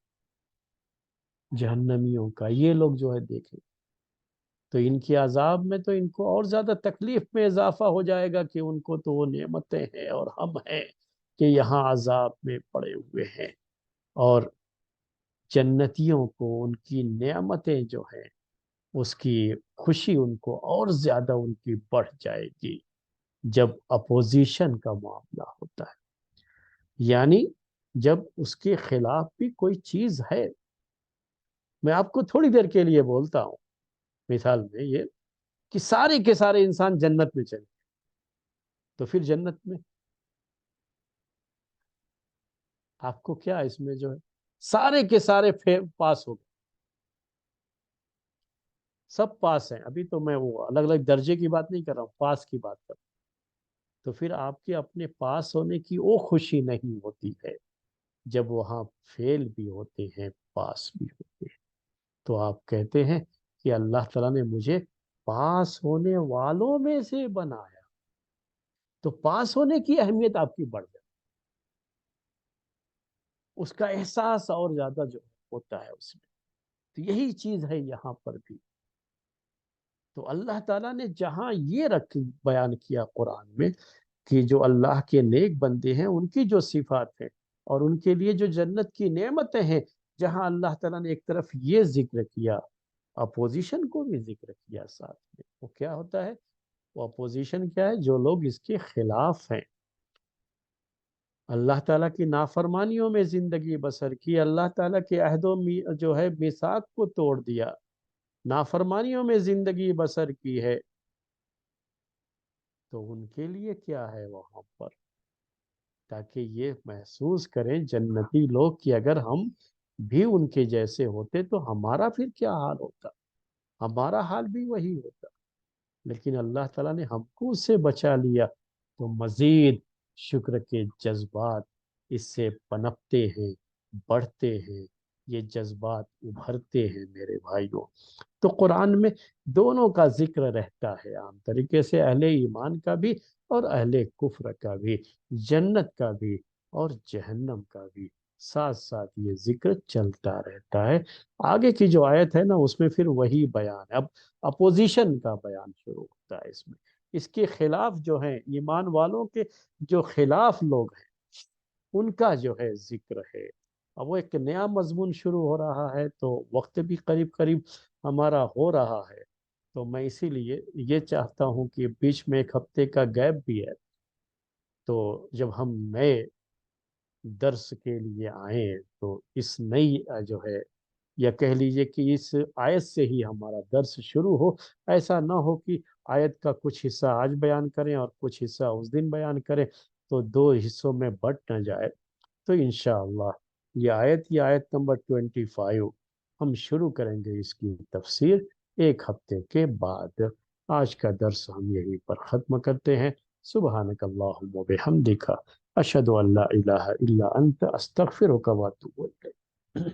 جہنمیوں کا یہ لوگ جو ہے دیکھیں، تو ان کی عذاب میں تو ان کو اور زیادہ تکلیف میں اضافہ ہو جائے گا کہ ان کو تو وہ نعمتیں ہیں اور ہم ہیں کہ یہاں عذاب میں پڑے ہوئے ہیں. اور جنتیوں کو ان کی نعمتیں جو ہیں اس کی خوشی ان کو اور زیادہ ان کی بڑھ جائے گی جب اپوزیشن کا معاملہ ہوتا ہے. یعنی جب اس کے خلاف بھی کوئی چیز ہے. میں آپ کو تھوڑی دیر کے لیے بولتا ہوں مثال میں یہ کہ سارے کے سارے انسان جنت میں چلے، تو پھر جنت میں آپ کو کیا اس میں جو ہے سارے کے سارے پاس ہو گئے، سب پاس ہیں. ابھی تو میں وہ الگ الگ درجے کی بات نہیں کر رہا ہوں، پاس کی بات کر رہا ہوں. تو پھر آپ کے اپنے پاس ہونے کی وہ خوشی نہیں ہوتی ہے جب وہاں فیل بھی ہوتے ہیں، پاس بھی ہوتے ہیں. تو آپ کہتے ہیں کہ اللہ تعالیٰ نے مجھے پاس ہونے والوں میں سے بنایا، تو پاس ہونے کی اہمیت آپ کی بڑھ جائے، اس کا احساس اور زیادہ جو ہوتا ہے اس میں. تو یہی چیز ہے یہاں پر بھی. تو اللہ تعالیٰ نے جہاں یہ بیان کیا قرآن میں کہ جو اللہ کے نیک بندے ہیں ان کی جو صفات ہیں اور ان کے لیے جو جنت کی نعمتیں ہیں، جہاں اللہ تعالیٰ نے ایک طرف یہ ذکر کیا، اپوزیشن کو بھی ذکر کیا ساتھ میں. وہ کیا ہوتا ہے؟ وہ اپوزیشن کیا ہے؟ جو لوگ اس کے خلاف ہیں، اللہ تعالیٰ کی نافرمانیوں میں زندگی بسر کی، اللہ تعالیٰ کے عہد و جو ہے میثاق کو توڑ دیا، نافرمانیوں میں زندگی بسر کی ہے. تو ان کے لیے کیا ہے وہاں پر؟ تاکہ یہ محسوس کریں جنتی لوگ کہ اگر ہم بھی ان کے جیسے ہوتے تو ہمارا پھر کیا حال ہوتا، ہمارا حال بھی وہی ہوتا. لیکن اللہ تعالیٰ نے ہم کو اس سے بچا لیا. تو مزید شکر کے جذبات اس سے پنپتے ہیں، بڑھتے ہیں، یہ جذبات ابھرتے ہیں میرے بھائیوں. تو قرآن میں دونوں کا ذکر رہتا ہے عام طریقے سے، اہل ایمان کا بھی اور اہل کفر کا بھی، جنت کا بھی اور جہنم کا بھی، ساتھ ساتھ یہ ذکر چلتا رہتا ہے. آگے کی جو آیت ہے نا اس میں پھر وہی بیان ہے. اب اپوزیشن کا بیان شروع ہوتا ہے اس میں، اس کے خلاف جو ہیں ایمان والوں کے جو خلاف لوگ ہیں ان کا جو ہے ذکر ہے. اب وہ ایک نیا مضمون شروع ہو رہا ہے تو وقت بھی قریب قریب ہمارا ہو رہا ہے. تو میں اسی لیے یہ چاہتا ہوں کہ بیچ میں ایک ہفتے کا گیپ بھی ہے، تو جب ہم نئے درس کے لیے آئیں تو اس نئی جو ہے یا کہہ لیجئے کہ اس آیت سے ہی ہمارا درس شروع ہو. ایسا نہ ہو کہ آیت کا کچھ حصہ آج بیان کریں اور کچھ حصہ اس دن بیان کریں تو دو حصوں میں بٹ نہ جائے. تو انشاءاللہ یہ آیت نمبر 25 ہم شروع کریں گے اس کی تفسیر ایک ہفتے کے بعد. آج کا درس ہم یہیں پر ختم کرتے ہیں. سبحانک اللہم و بحمدک، اشہد ان لا الہ الا انت، استغفرک و اتوب الیک.